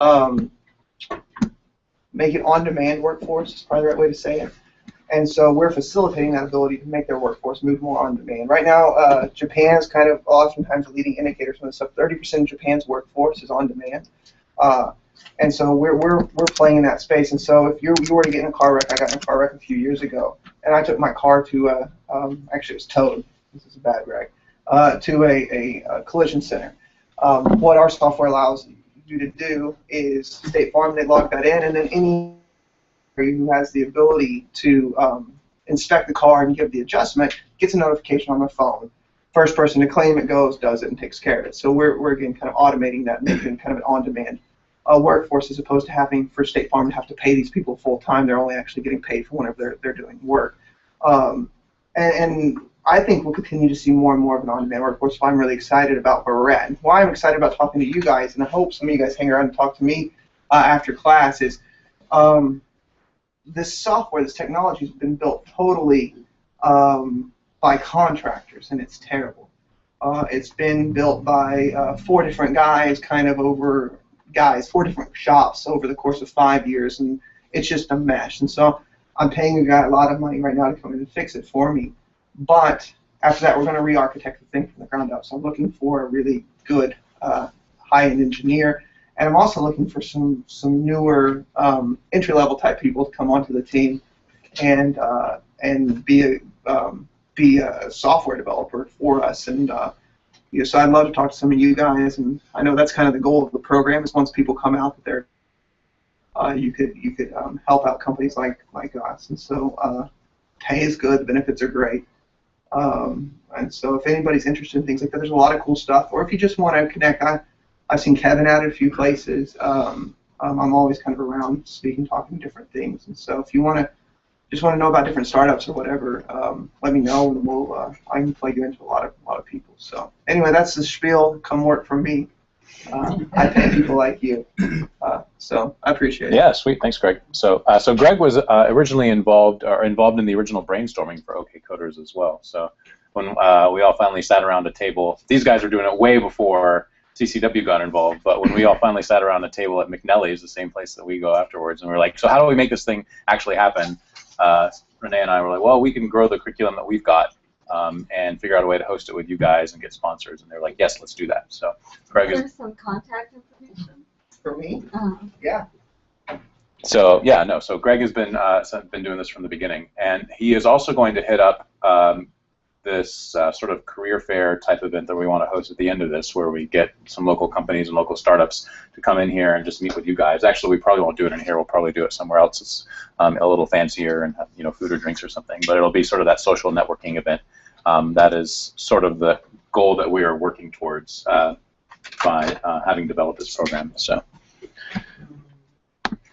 um, make it on-demand workforce is probably the right way to say it. And so we're facilitating that ability to make their workforce move more on demand. Right now, Japan is kind of oftentimes a leading indicator for this stuff. 30% of Japan's workforce is on demand. And so we're playing in that space. And so if you were to get in a car wreck, I got in a car wreck a few years ago, and I took my car to actually it was towed. This is a bad brag. To a collision center. What our software allows you to do is State Farm, they log that in, and then any who has the ability to inspect the car and give the adjustment gets a notification on their phone. First person to claim it goes, does it, and takes care of it. So we're again kind of automating that, making kind of an on-demand workforce as opposed to having for State Farm to have to pay these people full time. They're only actually getting paid for whenever they're doing work. And I think we'll continue to see more and more of an on-demand workforce. So I'm really excited about where we're at. And why I'm excited about talking to you guys, and I hope some of you guys hang around and talk to me after class, is this software, this technology has been built totally by contractors, and it's terrible. It's been built by 4 different guys, four different shops over the course of 5 years, and it's just a mess. And so I'm paying a guy a lot of money right now to come in and fix it for me. But after that, we're going to re-architect the thing from the ground up. So I'm looking for a really good high-end engineer. And I'm also looking for some newer entry-level type people to come onto the team and be a software developer for us. And so I'd love to talk to some of you guys. And I know that's kind of the goal of the program is once people come out that they're you could help out companies like us. And so pay is good, the benefits are great. And so if anybody's interested in things like that, there's a lot of cool stuff. Or if you just want to connect, I've seen Kevin at it a few places. I'm always kind of around speaking, talking different things. And so if you just want to know about different startups or whatever, let me know, and I can plug you into a lot of people. So anyway, that's the spiel. Come work for me. I pay people like you. So I appreciate it. Yeah, sweet. Thanks, Greg. So Greg was originally involved in the original brainstorming for OK Coders as well. So when we all finally sat around a table, these guys were doing it way before CCW got involved, but when we all finally sat around a table at McNelly's, the same place that we go afterwards, and we were like, so how do we make this thing actually happen? Renee and I were like, well, we can grow the curriculum that we've got and figure out a way to host it with you guys and get sponsors. And they're like, yes, let's do that. So Greg is there some contact information for me? Yeah. So yeah, no. So Greg has been doing this from the beginning, and he is also going to hit up this sort of career fair type event that we want to host at the end of this, where we get some local companies and local startups to come in here and just meet with you guys. Actually, we probably won't do it in here. We'll probably do it somewhere else. It's a little fancier and have, food or drinks or something. But it'll be sort of that social networking event. That is sort of the goal that we are working towards by having developed this program. So.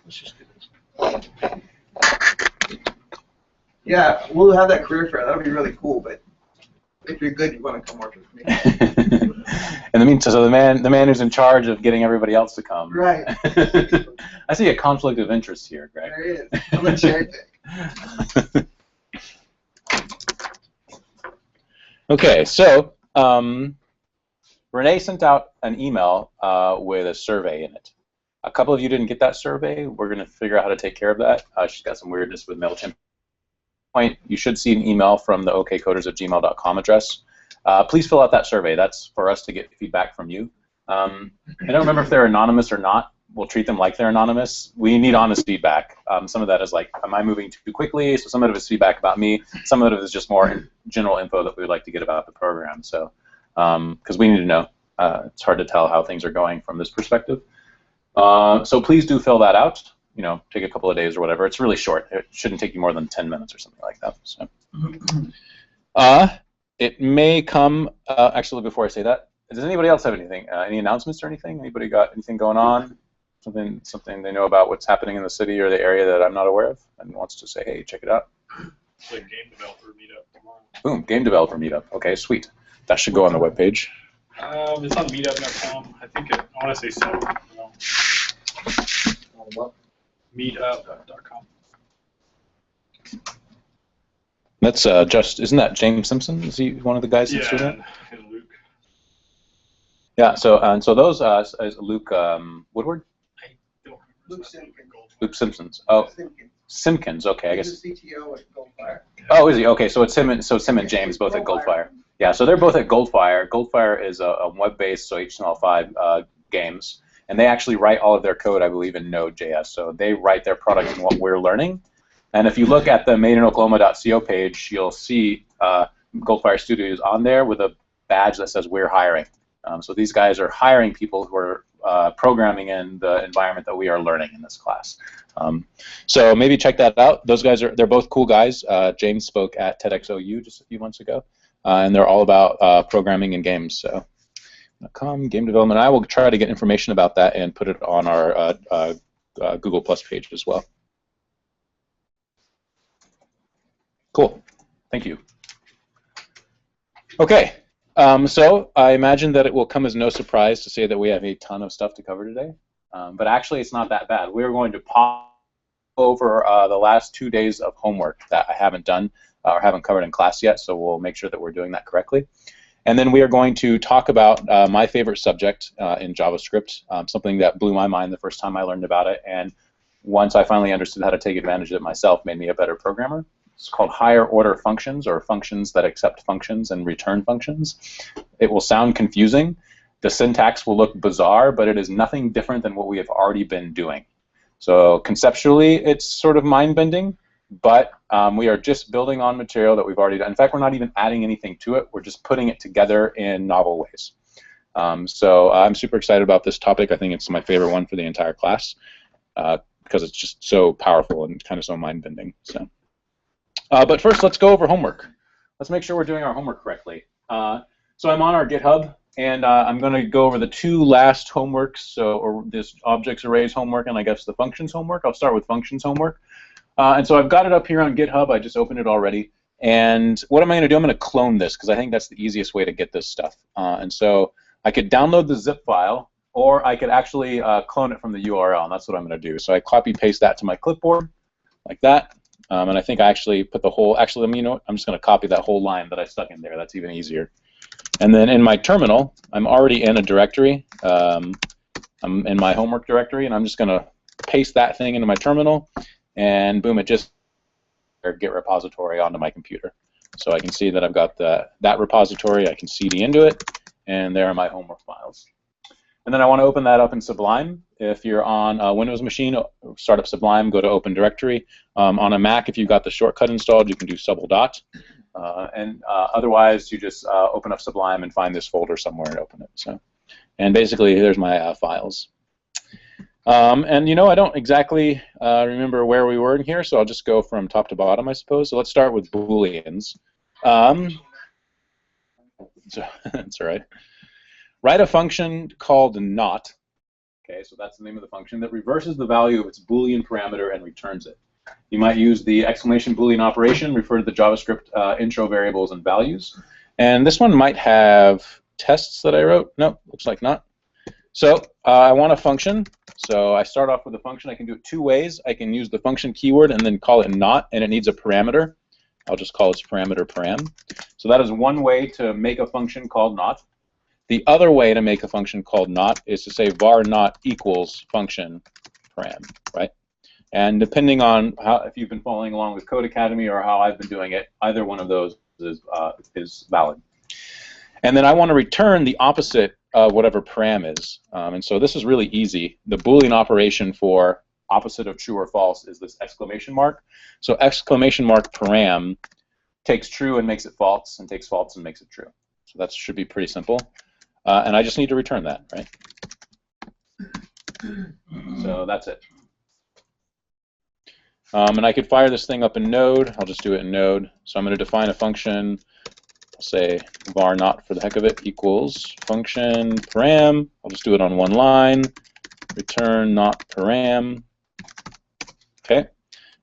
Let's just do this. Yeah, we'll have that career fair. That'll be really cool. But if you're good, you want to come work with me. In the meantime, so the man who's in charge of getting everybody else to come. Right. I see a conflict of interest here, Greg. There is. I'm a cherry pick. Okay, so Renee sent out an email with a survey in it. A couple of you didn't get that survey. We're going to figure out how to take care of that. She's got some weirdness with MailChimp. You should see an email from the okcoders@gmail.com address. Please fill out that survey. That's for us to get feedback from you. I don't remember if they're anonymous or not. We'll treat them like they're anonymous. We need honest feedback. Some of that is like, am I moving too quickly? So some of it is feedback about me. Some of it is just more general info that we would like to get about the program. So, because we need to know. It's hard to tell how things are going from this perspective. So please do fill that out. Take a couple of days or whatever. It's really short. It shouldn't take you more than 10 minutes or something like that. So, it may come. Actually, before I say that, does anybody else have anything? Any announcements or anything? Anybody got anything going on? Something they know about what's happening in the city or the area that I'm not aware of, and wants to say, hey, check it out. It's like game developer meetup tomorrow. Boom, game developer meetup. Okay, sweet. That should go on the webpage. It's on meetup.com. I think I want to say 7. Meetup.com. That's isn't that James Simpson? Is he one of the guys that's doing that? Yeah, and Luke. Yeah. So those is Luke Woodward. I Luke Simpkins. Luke Simpsons. Oh, Simpkins. Simpkins. Okay, I guess. He's the CTO at Goldfire. Oh, is he? Okay, so it's him and James both at Goldfire. Yeah, so they're both at Goldfire. Goldfire is a web-based, so HTML5 games, and they actually write all of their code, I believe, in Node.js. So they write their product in what we're learning. And if you look at the madeinOklahoma.co page, you'll see Goldfire Studios on there with a badge that says "We're hiring." So these guys are hiring people who are programming in the environment that we are learning in this class. So maybe check that out. Those guys they're both cool guys. James spoke at TEDxOU just a few months ago, and they're all about programming in games. So game development. I will try to get information about that and put it on our Google Plus page as well. Cool. Thank you. Okay. So I imagine that it will come as no surprise to say that we have a ton of stuff to cover today. But actually, it's not that bad. We're going to pop over the last 2 days of homework that I haven't done or haven't covered in class yet, so we'll make sure that we're doing that correctly. And then we are going to talk about my favorite subject in JavaScript, something that blew my mind the first time I learned about it, and once I finally understood how to take advantage of it myself, made me a better programmer. It's called higher order functions, or functions that accept functions and return functions. It will sound confusing. The syntax will look bizarre, but it is nothing different than what we have already been doing. So conceptually, it's sort of mind-bending, but we are just building on material that we've already done. In fact, we're not even adding anything to it. We're just putting it together in novel ways. So I'm super excited about this topic. I think it's my favorite one for the entire class because it's just so powerful and kind of so mind-bending. So. But first, let's go over homework. Let's make sure we're doing our homework correctly. So I'm on our GitHub, and I'm going to go over the two last homeworks, or this objects arrays homework and I guess the functions homework. I'll start with functions homework. And so I've got it up here on GitHub. I just opened it already. And what am I going to do? I'm going to clone this because I think that's the easiest way to get this stuff. And so I could download the zip file, or I could actually clone it from the URL, and that's what I'm going to do. So I copy-paste that to my clipboard like that. And I think I actually put the whole, you know what, I'm just going to copy that whole line that I stuck in there. That's even easier. And then in my terminal, I'm already in a directory. I'm in my homework directory, and I'm just going to paste that thing into my terminal, and boom, it just Git repository onto my computer. So I can see that I've got that repository. I can CD into it, and there are my homework files. And then I want to open that up in Sublime. If you're on a Windows machine, start up Sublime, go to Open Directory. On a Mac, if you've got the shortcut installed, you can do subl-dot. Otherwise, you just open up Sublime and find this folder somewhere and open it. So, and basically, there's my files. And you know, I don't exactly remember where we were in here, so I'll just go from top to bottom, I suppose. So let's start with Booleans. So, that's all right. Write a function called not. Okay, so that's the name of the function that reverses the value of its Boolean parameter and returns it. You might use the exclamation Boolean operation, refer to the JavaScript intro variables and values. And this one might have tests that I wrote. Nope, looks like not. So I want a function. So I start off with a function. I can do it two ways. I can use the function keyword and then call it not, and it needs a parameter. I'll just call its parameter param. So that is one way to make a function called not. The other way to make a function called not is to say var not equals function param, right? And depending on if you've been following along with Code Academy or how I've been doing it, either one of those is valid. And then I want to return the opposite of whatever param is. And so this is really easy. The Boolean operation for opposite of true or false is this exclamation mark. So exclamation mark param takes true and makes it false, and takes false and makes it true. So that should be pretty simple. And I just need to return that, right? So that's it. And I could fire this thing up in Node. I'll just do it in Node. So I'm going to define a function. I'll say var not for the heck of it equals function param. I'll just do it on one line. Return not param. Okay.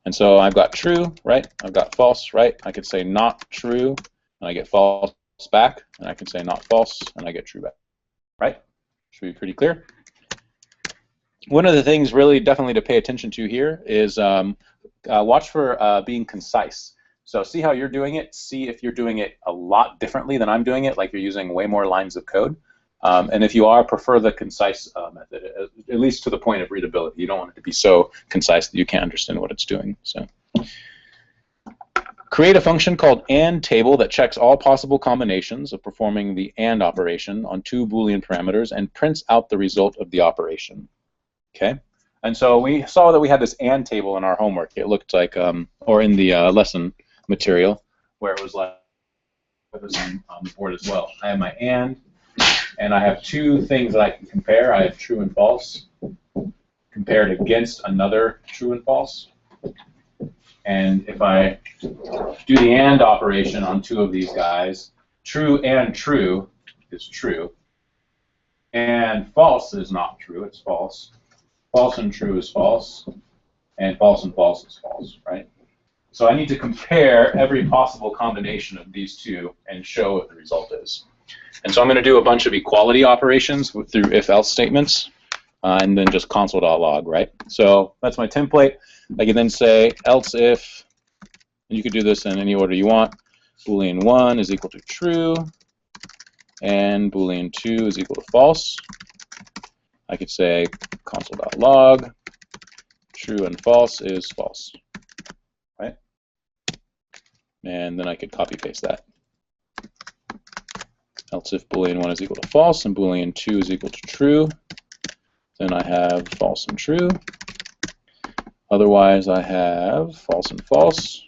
And so I've got true, right? I've got false, right? I could say not true, and I get false back, and I can say not false, and I get true back, right? Should be pretty clear. One of the things really definitely to pay attention to here is watch for being concise. So see how you're doing it. See if you're doing it a lot differently than I'm doing it, like you're using way more lines of code. And if you are, prefer the concise method, at least to the point of readability. You don't want it to be so concise that you can't understand what it's doing. So, create a function called AND_table that checks all possible combinations of performing the AND operation on 2 Boolean parameters and prints out the result of the operation. Okay? And so we saw that we had this AND table in our homework. It looked like, or in the lesson material, where it was like, it was on the board as well. I have my and I have 2 things that I can compare. I have true and false compared against another true and false. And if I do the AND operation on 2 of these guys, true and true is true, and false is not true, it's false. False and true is false, and false is false, right? So I need to compare every possible combination of these 2 and show what the result is. And so I'm going to do a bunch of equality operations through if-else statements, and then just console.log, right? So that's my template. I can then say else if, and you could do this in any order you want, Boolean 1 is equal to true, and Boolean 2 is equal to false. I could say console.log, true and false is false, right? And then I could copy paste that. Else if Boolean 1 is equal to false and Boolean 2 is equal to true, then I have false and true. Otherwise, I have false and false,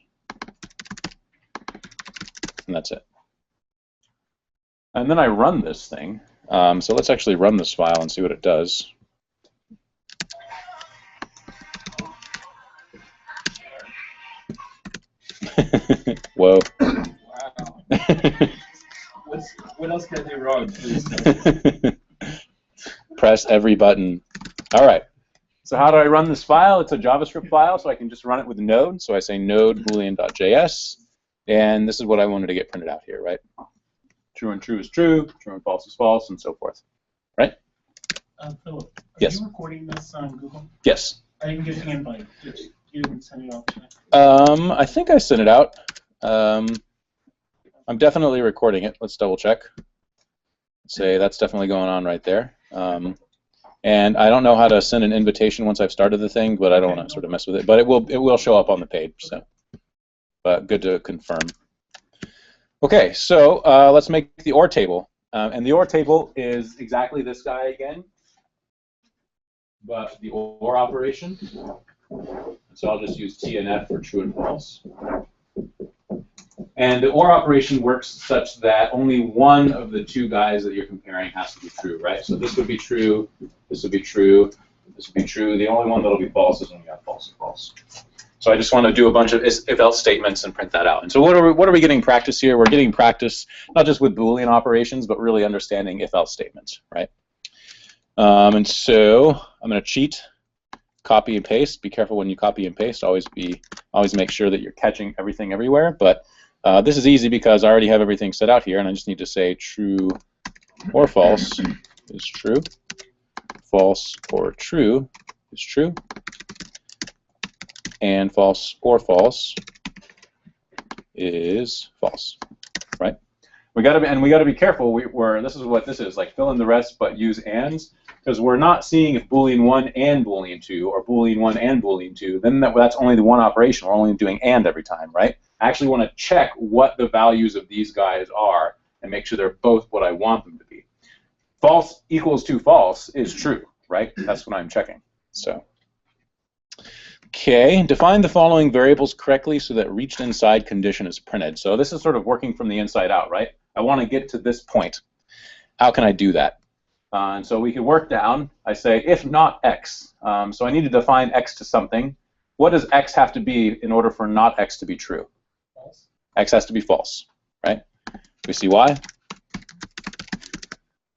and that's it. And then I run this thing. So let's actually run this file and see what it does. Whoa. Wow. What else can I do wrong? Please. Press every button. All right. So how do I run this file? It's a JavaScript file, so I can just run it with Node. So I say node boolean.js, and this is what I wanted to get printed out here, right? True and true is true, true and false is false, and so forth, right? Philip, are Yes. you recording this on Google? Yes. I didn't get the invite. Did you send it out today? I think I sent it out. I'm definitely recording it. Let's double check. Say that's definitely going on right there. And I don't know how to send an invitation once I've started the thing, but I don't want to sort of mess with it. But it will show up on the page. So, but good to confirm. Okay, so let's make the OR table. And the OR table is exactly this guy again, but the OR operation. So I'll just use T and F for true and false. And the OR operation works such that only one of the 2 guys that you're comparing has to be true, right? So this would be true, this would be true, this would be true. The only one that'll be false is when we have false and false. So I just want to do a bunch of if-else statements and print that out. And so what are we getting practice here? We're getting practice not just with Boolean operations, but really understanding if-else statements, right? And so I'm going to cheat, copy and paste. Be careful when you copy and paste. Always make sure that you're catching everything everywhere. But this is easy because I already have everything set out here, and I just need to say true or false is true, false or true is true, and false or false is false, right? We got to be careful. This is what this is, like fill in the rest, but use ands, because we're not seeing if Boolean 1 and Boolean 2 or Boolean 1 and Boolean 2. Then that's only the one operation. We're only doing and every time, right? I actually want to check what the values of these guys are and make sure they're both what I want them to be. False equals to false is true, right? That's what I'm checking. So, okay, define the following variables correctly so that reached inside condition is printed. So this is sort of working from the inside out, right? I want to get to this point. How can I do that? And so we can work down. I say if not x. So I need to define x to something. What does x have to be in order for not x to be true? False. X has to be false, right? We see why?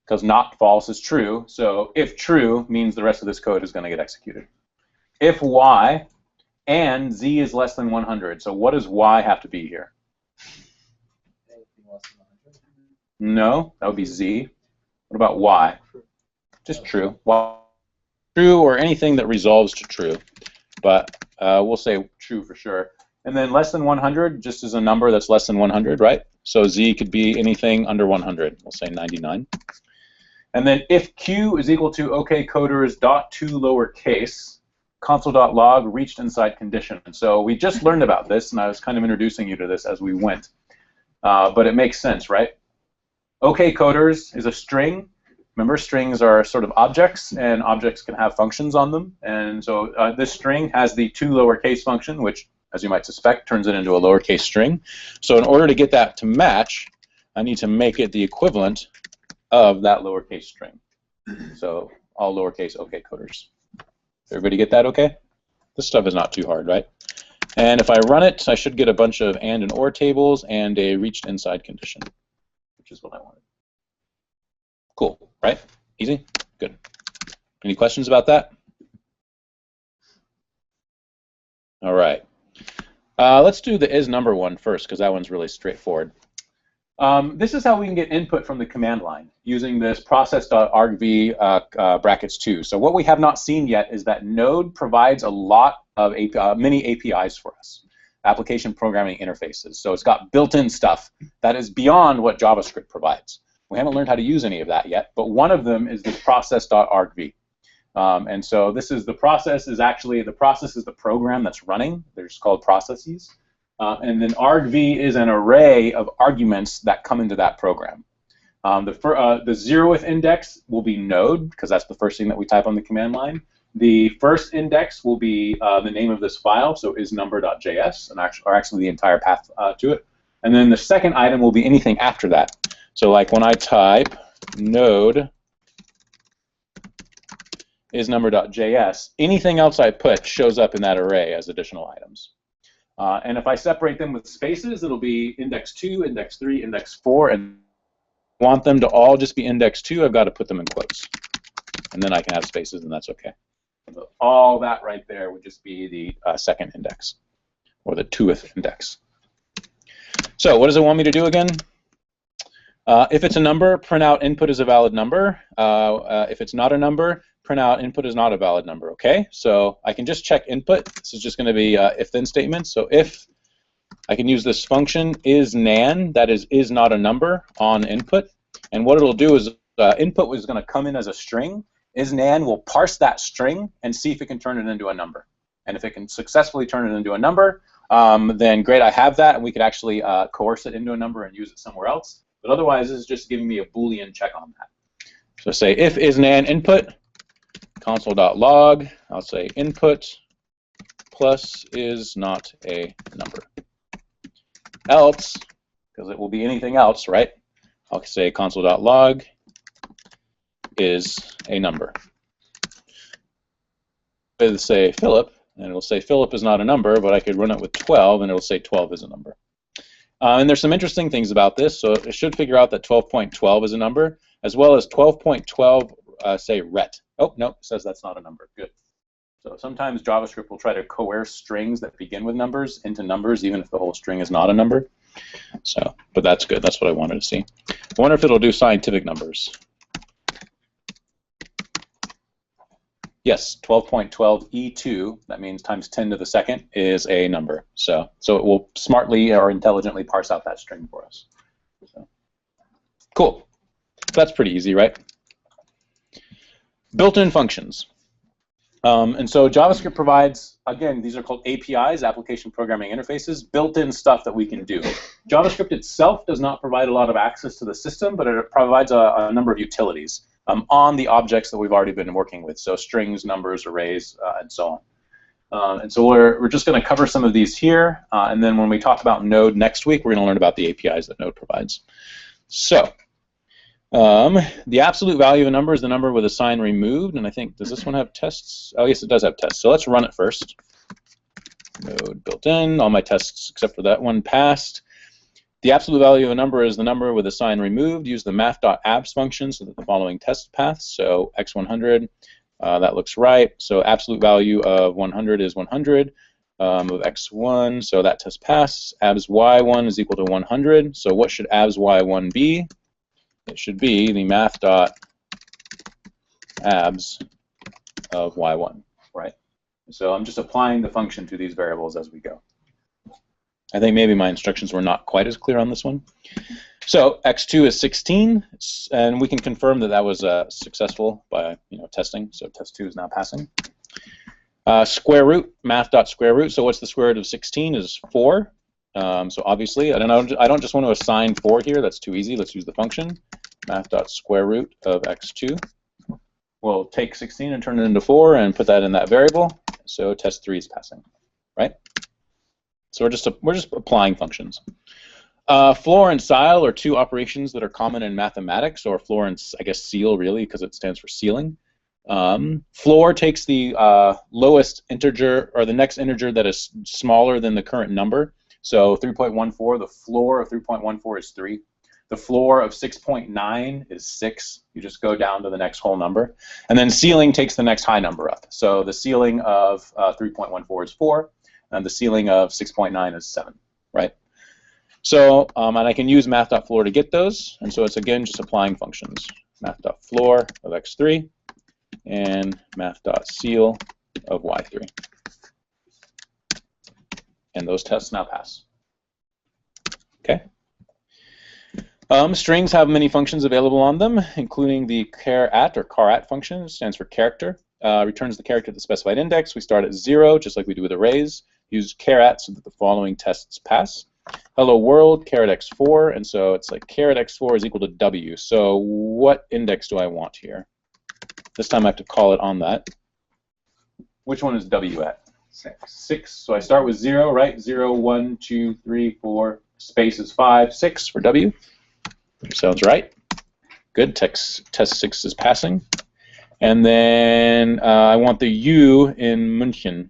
Because not false is true. So if true means the rest of this code is going to get executed. If y and z is less than 100. So what does y have to be here? No, that would be z. What about y? Just true. Y, true or anything that resolves to true. But we'll say true for sure. And then less than 100 just is a number that's less than 100, right? So z could be anything under 100. We'll say 99. And then if q is equal to okcoders dot to lowercase console.log reached inside condition. And so we just learned about this, and I was kind of introducing you to this as we went. But it makes sense, right? okcoders is a string. Remember, strings are sort of objects, and objects can have functions on them. And so this string has the to lowercase function, which, as you might suspect, turns it into a lowercase string. So in order to get that to match, I need to make it the equivalent of that lowercase string. So all lowercase okcoders. Everybody get that okay? This stuff is not too hard, right? And if I run it, I should get a bunch of and or tables and a reached inside condition, which is what I wanted. Cool, right? Easy? Good. Any questions about that? All right. Let's do the isNumber one first, because that one's really straightforward. This is how we can get input from the command line using this process.argv brackets 2. So what we have not seen yet is that Node provides a lot of many APIs for us, application programming interfaces. So it's got built-in stuff that is beyond what JavaScript provides. We haven't learned how to use any of that yet, but one of them is this process.argv. And so this is the process is actually, the process is the program that's running. They're just called processes. And then argv is an array of arguments that come into that program. The 0th index will be node, because that's the first thing that we type on the command line. The first index will be the name of this file, so isNumber.js, and actually the entire path to it. And then the second item will be anything after that. So like when I type node isNumber.js, anything else I put shows up in that array as additional items. And if I separate them with spaces, it'll be index 2, index 3, index 4, and I want them to all just be index 2, I've got to put them in quotes. And then I can have spaces, and that's okay. So all that right there would just be the second index, or the 2th index. So what does it want me to do again? If it's a number, print out input is a valid number. If it's not a number, print out input is not a valid number, okay? So I can just check input. This is just going to be if-then statement. So if I can use this function isNaN, that is not a number, on input. And what it'll do is input is going to come in as a string. isNaN will parse that string and see if it can turn it into a number. And if it can successfully turn it into a number, then great, I have that, and we could actually coerce it into a number and use it somewhere else. But otherwise, this is just giving me a Boolean check on that. So say if isNaN input, console.log, I'll say input plus is not a number. Else, because it will be anything else, right? I'll say console.log is a number. It'll say Philip, and it'll say Philip is not a number, but I could run it with 12, and it'll say 12 is a number. And there's some interesting things about this. So it should figure out that 12.12 is a number, as well as 12.12 say ret. Oh, no, it says that's not a number. Good. So sometimes JavaScript will try to coerce strings that begin with numbers into numbers, even if the whole string is not a number. So, but that's good. That's what I wanted to see. I wonder if it'll do scientific numbers. Yes, 12.12 E2, that means times 10 to the second, is a number. So it will smartly or intelligently parse out that string for us. So, cool. That's pretty easy, right? Built-in functions. And so JavaScript provides, again, these are called APIs, application programming interfaces, built-in stuff that we can do. JavaScript itself does not provide a lot of access to the system, but it provides a number of utilities on the objects that we've already been working with, so strings, numbers, arrays, and so on. And so we're just going to cover some of these here, and then when we talk about Node next week, we're going to learn about the APIs that Node provides. So the absolute value of a number is the number with a sign removed, and I think, does this one have tests? Oh, yes, it does have tests. So let's run it first. Node built in, all my tests except for that one passed. The absolute value of a number is the number with a sign removed. Use the math.abs function so that the following test paths. So x100, that looks right. So absolute value of 100 is 100 of x1, so that test passes. Abs y1 is equal to 100. So what should abs y1 be? It should be the math.abs of y1, right? So I'm just applying the function to these variables as we go. I think maybe my instructions were not quite as clear on this one. So x2 is 16, and we can confirm that that was successful by testing. So test 2 is now passing. Square root, math.square root. So what's the square root of 16 is 4. So obviously, I don't just want to assign 4 here. That's too easy. Let's use the function. Math.square root of x2. We'll take 16 and turn it into 4 and put that in that variable. So test 3 is passing, right? So we're just applying functions. Floor and ceil are two operations that are common in mathematics, or floor and, I guess, ceil, really, because it stands for ceiling. Floor takes the lowest integer, or the next integer that is smaller than the current number. So 3.14, the floor of 3.14 is 3. The floor of 6.9 is 6. You just go down to the next whole number. And then ceiling takes the next high number up. So the ceiling of 3.14 is 4, and the ceiling of 6.9 is 7, right? So, and I can use math.floor to get those, and so it's again just applying functions. Math.floor of x3 and math.ceil of y3. And those tests now pass. Okay. Strings have many functions available on them, including the char@, or char@ function. It stands for character. Returns the character to the specified index. We start at 0, just like we do with arrays. Use char@ so that the following tests pass. Hello world, char@ x4, and so it's like char@ x4 is equal to w. So what index do I want here? This time I have to call it on that. Which one is w at? 6. So I start with 0, right? 0, 1, 2, 3, 4, space is 5, 6 for w. Sounds right. Good, test 6 is passing. And then I want the u in München.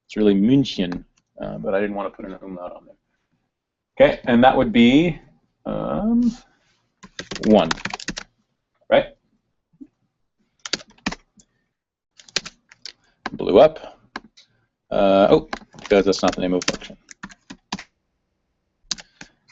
It's really München, but I didn't want to put an umlaut on there. Okay, and that would be 1, right? Blew up. Oh, because that's not the name of the function.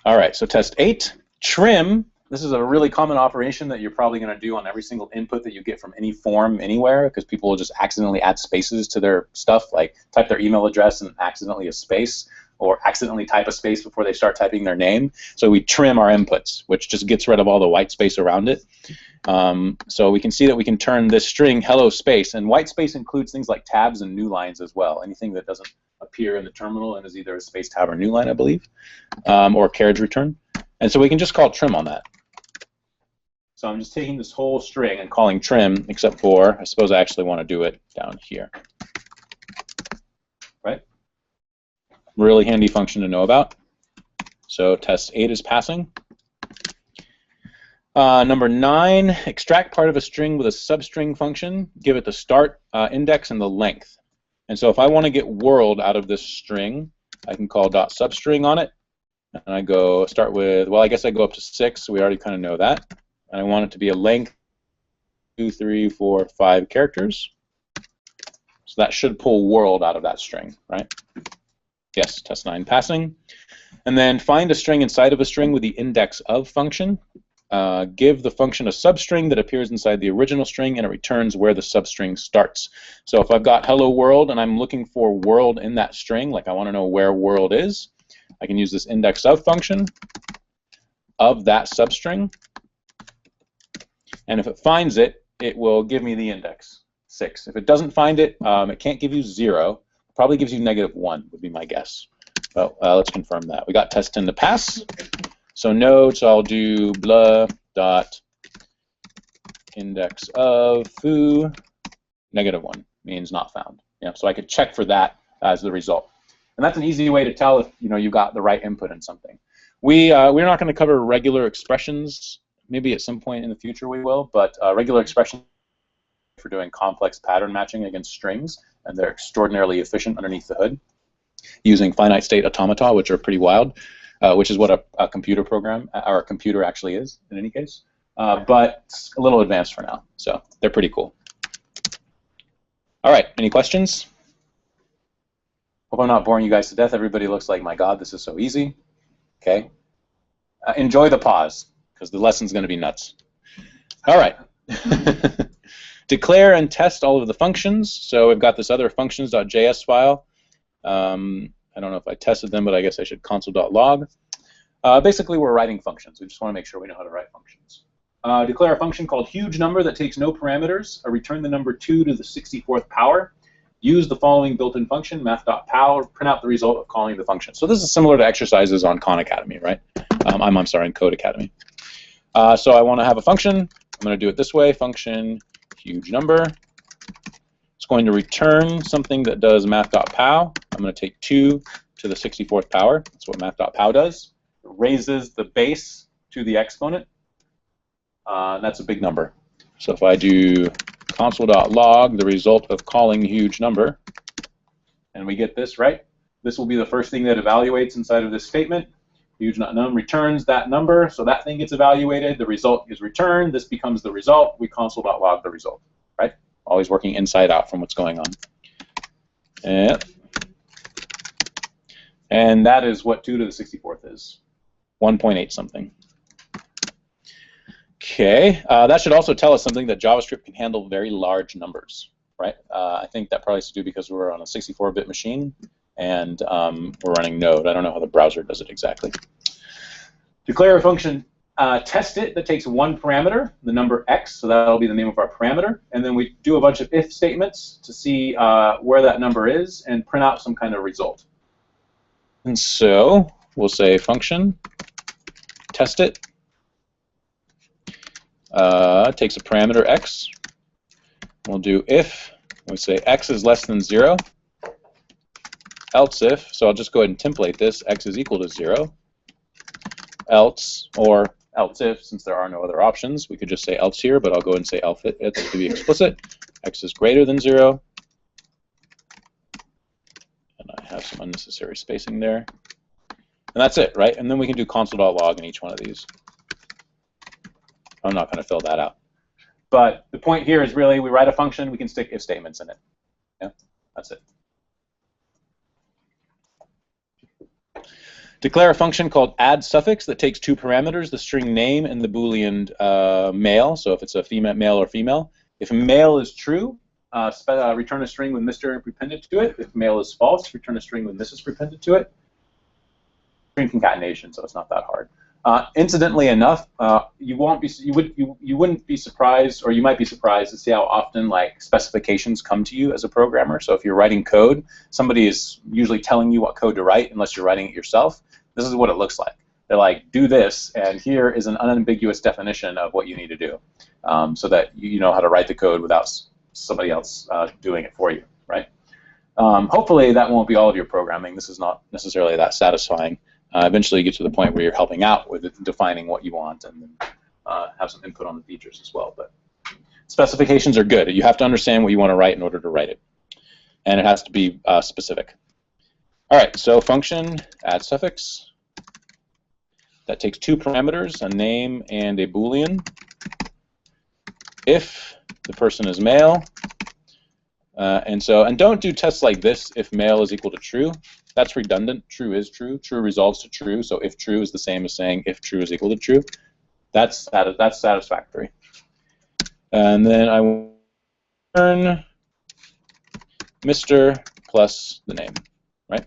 All right, so test 8. Trim. This is a really common operation that you're probably going to do on every single input that you get from any form anywhere, because people will just accidentally add spaces to their stuff, like type their email address and accidentally a space, or accidentally type a space before they start typing their name. So we trim our inputs, which just gets rid of all the white space around it. So we can see that we can turn this string hello space, and white space includes things like tabs and new lines as well. Anything that doesn't appear in the terminal and is either a space tab or new line, I believe, or carriage return. And so we can just call trim on that. So I'm just taking this whole string and calling trim, except for, I suppose I actually want to do it down here. Right? Really handy function to know about. So test 8 is passing. Number 9, extract part of a string with a substring function. Give it the start index and the length. And so if I want to get world out of this string, I can call .substring on it. And I go start with, well, I guess I go up to 6, so we already kind of know that. And I want it to be a length 2, 3, 4, 5 characters. So that should pull world out of that string, right? Yes, test 9 passing. And then find a string inside of a string with the index of function. Give the function a substring that appears inside the original string, and it returns where the substring starts. So if I've got hello world and I'm looking for world in that string, like I want to know where world is, I can use this index of function of that substring. And if it finds it, it will give me the index, 6. If it doesn't find it, it can't give you 0. It probably gives you -1, would be my guess. Well, let's confirm that. We got test 10 to pass. So node, so I'll do blah dot index of foo -1 means not found. Yeah, so I could check for that as the result. And that's an easy way to tell if you got the right input in something. We're not going to cover regular expressions. Maybe at some point in the future we will, but regular expressions for doing complex pattern matching against strings, and they're extraordinarily efficient underneath the hood using finite state automata, which are pretty wild, which is what a computer program, or a computer actually is in any case, but it's a little advanced for now, so they're pretty cool. All right, any questions? Hope I'm not boring you guys to death. Everybody looks like, my God, this is so easy. Okay. Enjoy the pause, because the lesson's going to be nuts. All right. Declare and test all of the functions. So we've got this other functions.js file. I don't know if I tested them, but I guess I should console.log. Basically, we're writing functions. We just want to make sure we know how to write functions. Declare a function called huge number that takes no parameters. Return the number 2 to the 64th power. Use the following built-in function, math.pow, print out the result of calling the function. So this is similar to exercises on Khan Academy, right? I'm sorry, in Code Academy. So I want to have a function. I'm going to do it this way, function huge number. It's going to return something that does math.pow. I'm going to take 2 to the 64th power. That's what math.pow does. It raises the base to the exponent. That's a big number. So if I do console.log, the result of calling huge number, and we get this, right? This will be the first thing that evaluates inside of this statement. Huge.num returns that number, so that thing gets evaluated. The result is returned. This becomes the result. We console.log the result, right? Always working inside out from what's going on. And that is what 2 to the 64th is, 1.8 something. Okay, that should also tell us something that JavaScript can handle very large numbers, right? I think that probably has to do because we're on a 64-bit machine and we're running Node. I don't know how the browser does it exactly. Declare a function, test it, that takes one parameter, the number x, so that'll be the name of our parameter, and then we do a bunch of if statements to see where that number is and print out some kind of result. And so we'll say function, test it. Takes a parameter x. We'll do if, we say x is less than 0, else if, so I'll just go ahead and template this, x is equal to 0, else, or else if, since there are no other options, we could just say else here, but I'll go ahead and say else if to be explicit, x is greater than 0, and I have some unnecessary spacing there, and that's it, right? And then we can do console.log in each one of these. I'm not going to fill that out. But the point here is really we write a function, we can stick if statements in it. Yeah, that's it. Declare a function called add suffix that takes 2 parameters, the string name and the Boolean male, so if it's a female, male or female. If male is true, return a string with Mr. prepended to it. If male is false, return a string with Mrs. prepended to it. String concatenation, so it's not that hard. Incidentally enough, you wouldn't be surprised, or you might be surprised to see how often like specifications come to you as a programmer. So if you're writing code, somebody is usually telling you what code to write, unless you're writing it yourself. This is what it looks like. They're like, do this, and here is an unambiguous definition of what you need to do, so that you know how to write the code without somebody else doing it for you, right? Hopefully that won't be all of your programming. This is not necessarily that satisfying. Eventually you get to the point where you're helping out with defining what you want and have some input on the features as well. But specifications are good. You have to understand what you want to write in order to write it. And it has to be specific. All right, so function, add suffix. That takes 2 parameters, a name and a Boolean. If the person is male. And don't do tests like this if male is equal to true. That's redundant. True is true. True resolves to true. So if true is the same as saying if true is equal to true. That's satisfactory. And then I will return Mr. plus the name, right?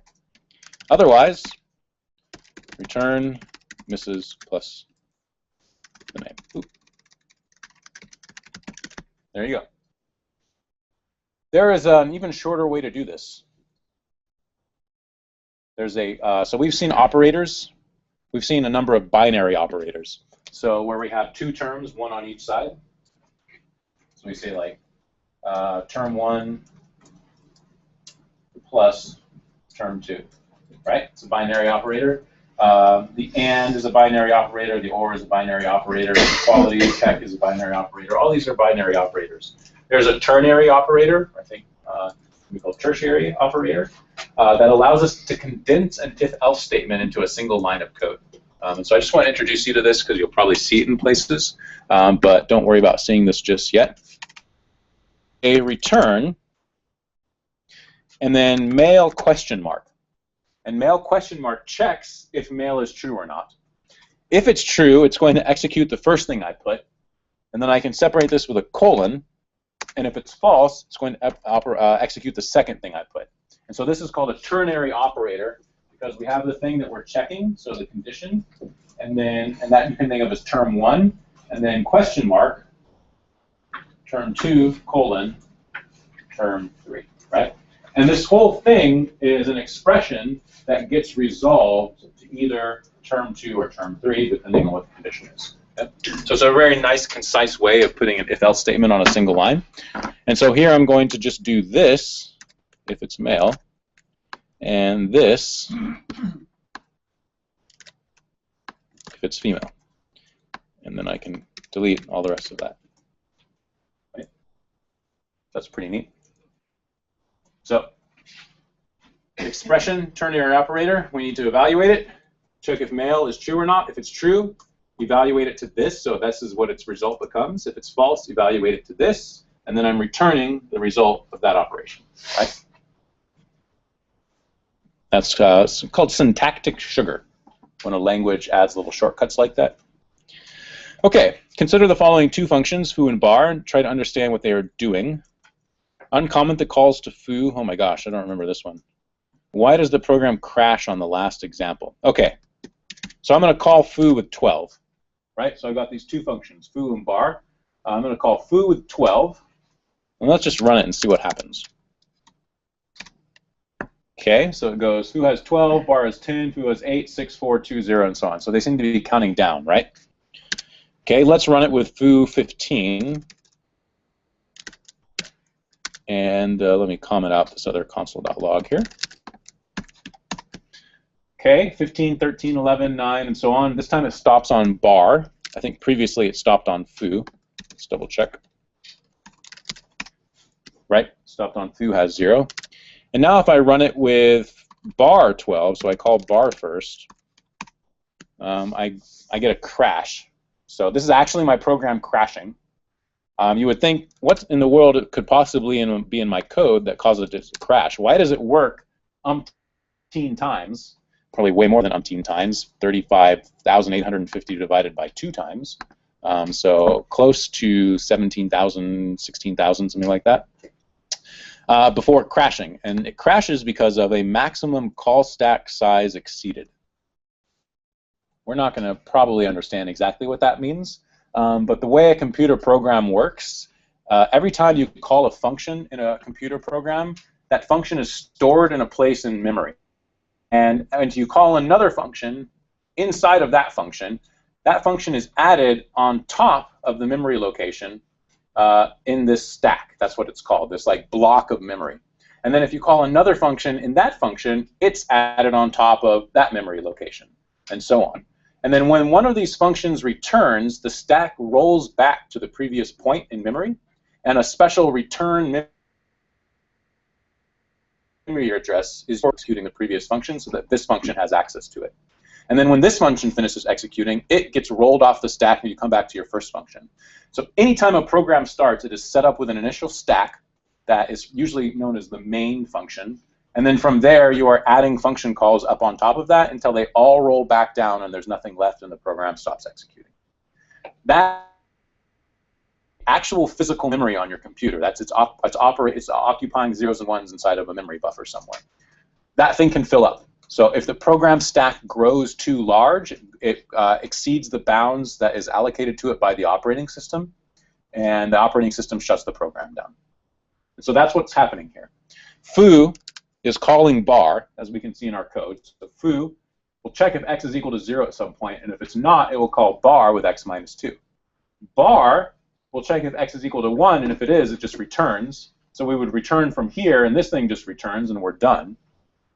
Otherwise, return Mrs. plus the name. Ooh. There you go. There is an even shorter way to do this. There's so we've seen operators. We've seen a number of binary operators. So where we have 2 terms, one on each side. So we say like term 1 plus term 2, right? It's a binary operator. The AND is a binary operator. The OR is a binary operator. Equality check is a binary operator. All these are binary operators. There's a ternary operator, I think we call tertiary operator, that allows us to condense an if-else statement into a single line of code. And so I just want to introduce you to this because you'll probably see it in places, but don't worry about seeing this just yet. A return, and then male question mark. And male question mark checks if male is true or not. If it's true, it's going to execute the first thing I put, and then I can separate this with a colon. And if it's false, it's going to execute the second thing I put. And so this is called a ternary operator because we have the thing that we're checking, so the condition, and that you can think of as term 1, and then question mark, term 2, colon, term 3, right? And this whole thing is an expression that gets resolved to either term 2 or term 3, depending on what the condition is. Okay? So it's a very nice, concise way of putting an if-else statement on a single line. And so here I'm going to just do this if it's male, and this if it's female. And then I can delete all the rest of that. Right? That's pretty neat. So, expression, ternary operator, we need to evaluate it, check if male is true or not. If it's true, evaluate it to this, so this is what its result becomes. If it's false, evaluate it to this, and then I'm returning the result of that operation. Right? That's called syntactic sugar, when a language adds little shortcuts like that. Okay, consider the following two functions, foo and bar, and try to understand what they are doing. Uncomment the calls to foo. Oh my gosh, I don't remember this one. Why does the program crash on the last example? Okay, so I'm going to call foo with 12, right? So I've got these two functions, foo and bar. I'm going to call foo with 12, and let's just run it and see what happens. Okay, so it goes foo has 12, bar has 10, foo has 8, 6, 4, 2, 0, and so on. So they seem to be counting down, right? Okay, let's run it with foo 15. And let me comment out this other console.log here. Okay, 15, 13, 11, 9, and so on. This time it stops on bar. I think previously it stopped on foo. Let's double check. Right, stopped on foo has 0. And now if I run it with bar 12, so I call bar first, I get a crash. So this is actually my program crashing. You would think, what in the world could possibly be in my code that causes it to crash? Why does it work umpteen times? Probably way more than umpteen times, 35,850 divided by 2 times. So close to 17,000, 16,000, something like that, before crashing. And it crashes because of a maximum call stack size exceeded. We're not going to probably understand exactly what that means. But the way a computer program works, every time you call a function in a computer program, that function is stored in a place in memory. And you call another function inside of that function is added on top of the memory location in this stack. That's what it's called, this like block of memory. And then if you call another function in that function, it's added on top of that memory location, and so on. And then when one of these functions returns, the stack rolls back to the previous point in memory, and a special return memory address is executing the previous function so that this function has access to it. And then when this function finishes executing, it gets rolled off the stack and you come back to your first function. So anytime a program starts, it is set up with an initial stack that is usually known as the main function. And then from there, you are adding function calls up on top of that until they all roll back down and there's nothing left and the program stops executing. That actual physical memory on your computer, it's occupying zeros and ones inside of a memory buffer somewhere. That thing can fill up. So if the program stack grows too large, it exceeds the bounds that is allocated to it by the operating system, and the operating system shuts the program down. And so that's what's happening here. Foo is calling bar, as we can see in our code. So foo will check if x is equal to 0 at some point, and if it's not, it will call bar with x minus 2. Bar will check if x is equal to 1, and if it is, it just returns. So we would return from here, and this thing just returns, and we're done.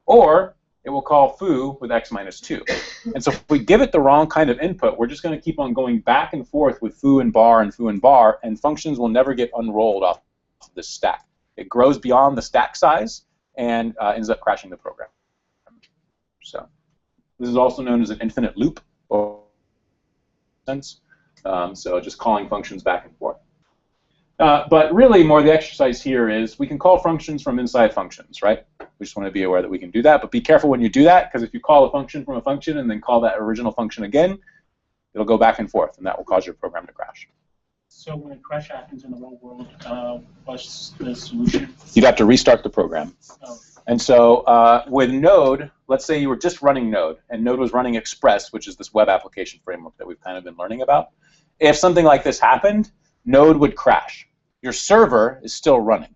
Or it will call foo with x minus 2. And so if we give it the wrong kind of input, we're just going to keep on going back and forth with foo and bar, and functions will never get unrolled off this stack. It grows beyond the stack size and ends up crashing the program. So this is also known as an infinite loop, or sense. So just calling functions back and forth. But really, more the exercise here is we can call functions from inside functions, right? We just want to be aware that we can do that. But be careful when you do that, because if you call a function from a function and then call that original function again, it'll go back and forth, and that will cause your program to crash. So when a crash happens in the real world, what's the solution? You'd have to restart the program. Oh, And so with Node, let's say you were just running Node, and Node was running Express, which is this web application framework that we've kind of been learning about. If something like this happened, Node would crash. Your server is still running.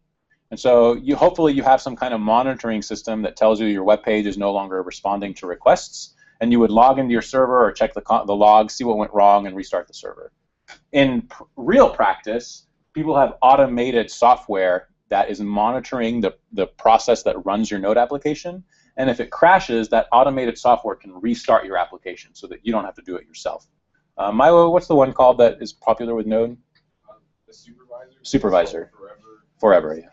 And so hopefully you have some kind of monitoring system that tells you your web page is no longer responding to requests, and you would log into your server or check the log, see what went wrong, and restart the server. In real practice, people have automated software that is monitoring the process that runs your Node application, and if it crashes, that automated software can restart your application so that you don't have to do it yourself. Milo, what's the one called that is popular with Node? The supervisor. Supervisor. Forever. Yeah.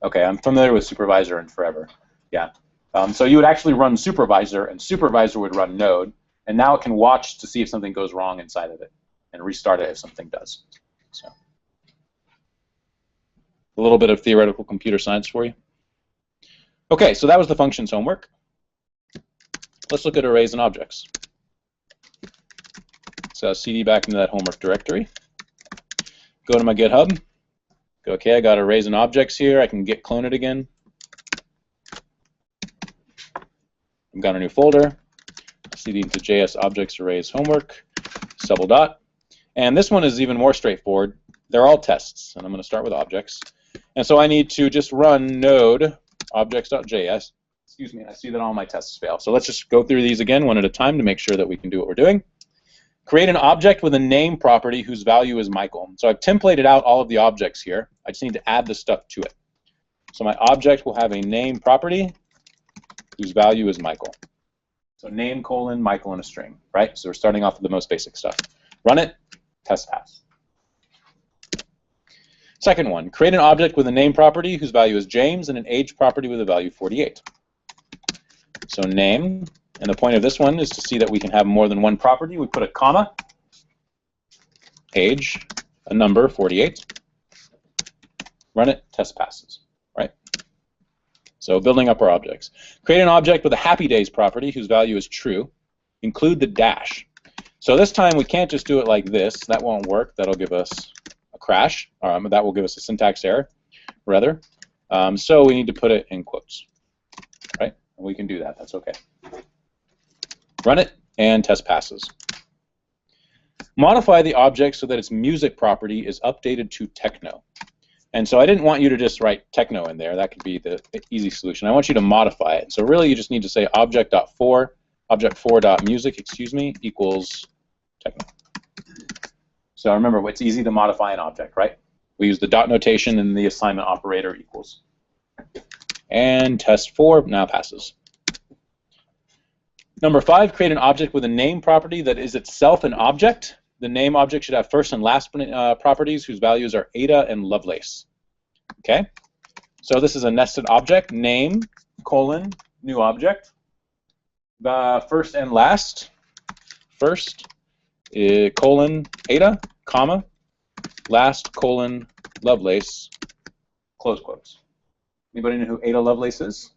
Okay, I'm familiar with Supervisor and Forever. Yeah. So you would actually run Supervisor, and Supervisor would run Node, and now it can watch to see if something goes wrong inside of it, and restart it if something does. So a little bit of theoretical computer science for you. Okay, so that was the functions homework. Let's look at arrays and objects. So cd back into that homework directory. Go to my GitHub. Go, okay, I got arrays and objects here. I can git clone it again. I've got a new folder. Cd into JS objects arrays homework. Double dot. And this one is even more straightforward. They're all tests, and I'm going to start with objects. And so I need to just run node objects.js. Excuse me, I see that all my tests fail. So let's just go through these again one at a time to make sure that we can do what we're doing. Create an object with a name property whose value is Michael. So I've templated out all of the objects here. I just need to add the stuff to it. So my object will have a name property whose value is Michael. So name colon Michael in a string, right? So we're starting off with the most basic stuff. Run it, test pass. Second one, create an object with a name property whose value is James and an age property with a value 48. So name, and the point of this one is to see that we can have more than one property. We put a comma, age, a number, 48. Run it, test passes, right? So building up our objects. Create an object with a happy days property whose value is true. Include the dash. So this time we can't just do it like this. That won't work. That'll give us a crash. That will give us a syntax error, rather. So we need to put it in quotes, right? And we can do that. That's okay. Run it, and test passes. Modify the object so that its music property is updated to techno. And so I didn't want you to just write techno in there. That could be the easy solution. I want you to modify it. So really you just need to say object4.music, equals techno. So remember, it's easy to modify an object, right? We use the dot notation and the assignment operator equals. And test 4 now passes. Number 5, create an object with a name property that is itself an object. The name object should have first and last properties whose values are Ada and Lovelace. Okay? So this is a nested object, name, colon, new object. First and last. First, colon, Ada, comma, last, colon, Lovelace, close quotes. Anybody know who Ada Lovelace is?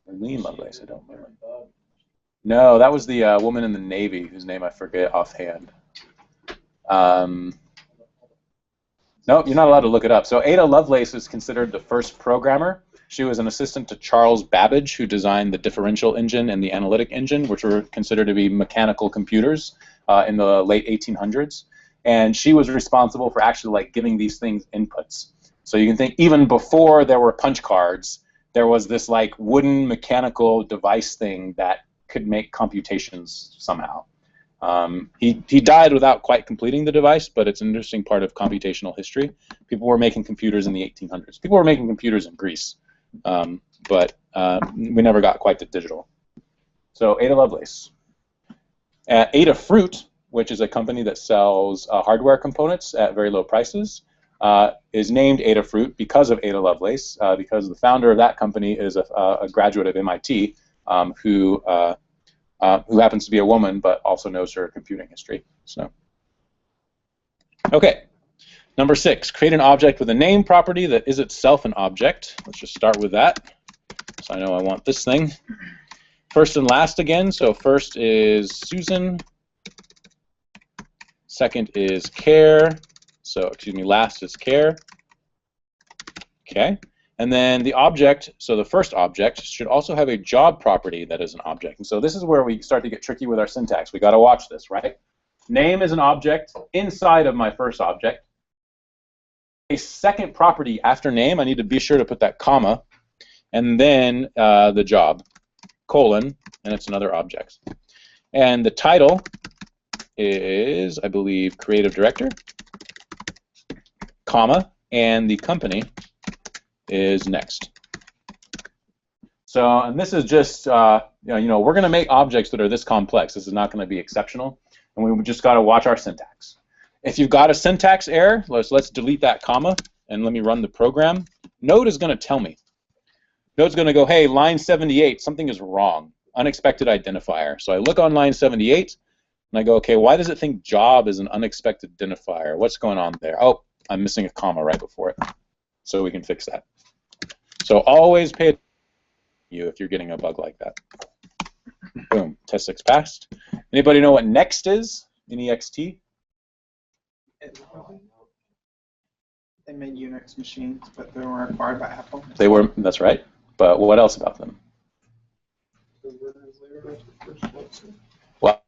Marlene Lovelace, I don't remember. No, that was the woman in the Navy whose name I forget offhand. No, you're not allowed to look it up. So Ada Lovelace is considered the first programmer. She was an assistant to Charles Babbage, who designed the differential engine and the analytic engine, which were considered to be mechanical computers in the late 1800s. And she was responsible for actually like giving these things inputs. So you can think even before there were punch cards, there was this like wooden mechanical device thing that could make computations somehow. He died without quite completing the device, but it's an interesting part of computational history. People were making computers in the 1800s. People were making computers in Greece, but we never got quite to digital. So Ada Lovelace. Adafruit, which is a company that sells hardware components at very low prices, is named Adafruit because of Ada Lovelace, because the founder of that company is a graduate of MIT who happens to be a woman but also knows her computing history. So, okay. Number 6, create an object with a name property that is itself an object. Let's just start with that. So I know I want this thing. First and last again. So first is Susan. Second is care. So, excuse me, last is care. Okay. And then the object, so the first object, should also have a job property that is an object. And so this is where we start to get tricky with our syntax. We got to watch this, right? Name is an object inside of my first object. A second property after name, I need to be sure to put that comma, and then the job, colon, and it's another object. And the title is, I believe, creative director, comma, and the company is next. So, and this is just, we're going to make objects that are this complex. This is not going to be exceptional, and we just got to watch our syntax. If you've got a syntax error, let's delete that comma, and let me run the program. Node is going to tell me. Node's going to go, hey, line 78, something is wrong. Unexpected identifier. So I look on line 78, and I go, okay, why does it think job is an unexpected identifier? What's going on there? Oh, I'm missing a comma right before it. So we can fix that. So always pay attention to you if you're getting a bug like that. Boom, test 6 passed. Anybody know what next is? N-E-X-T? They made Unix machines, but they were acquired by Apple. They were, that's right. But what else about them? Well,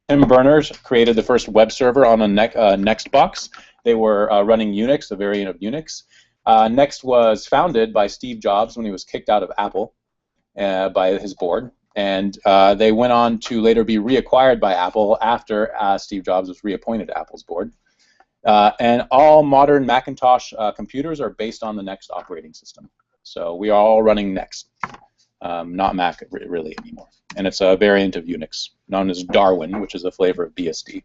Tim Berners created the first web server on a Nextbox. They were running Unix, a variant of Unix. Next was founded by Steve Jobs when he was kicked out of Apple by his board. And they went on to later be reacquired by Apple after Steve Jobs was reappointed to Apple's board. And all modern Macintosh computers are based on the Next operating system. So we are all running Next, not Mac really anymore. And it's a variant of Unix known as Darwin, which is a flavor of BSD.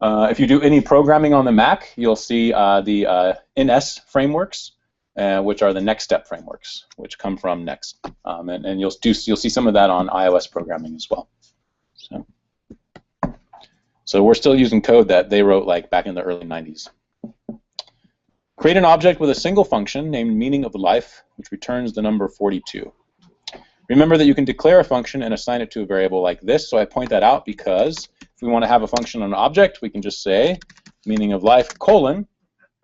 If you do any programming on the Mac, you'll see the NS frameworks, which are the Next Step frameworks, which come from Next. And you'll see some of that on iOS programming as well. So we're still using code that they wrote like back in the early 90s. Create an object with a single function named meaning of life, which returns the number 42. Remember that you can declare a function and assign it to a variable like this, so I point that out because if we want to have a function on an object, we can just say meaning of life, colon,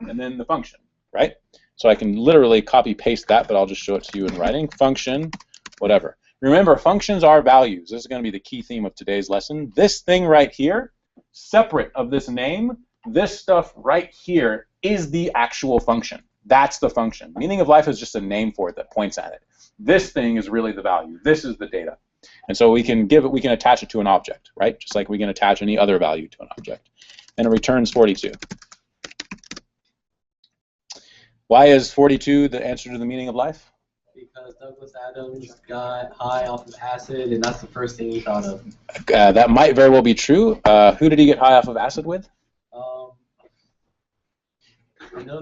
and then the function, right? So I can literally copy paste that, but I'll just show it to you in writing. Function, whatever. Remember, functions are values. This is going to be the key theme of today's lesson. This thing right here, separate of this name, this stuff right here is the actual function. That's the function. Meaning of life is just a name for it that points at it. This thing is really the value. This is the data. And so we can attach it to an object, right? Just like we can attach any other value to an object. And it returns 42. Why is 42 the answer to the meaning of life? Because Douglas Adams got high off of acid, and that's the first thing he thought of. That might very well be true. Who did he get high off of acid with? I know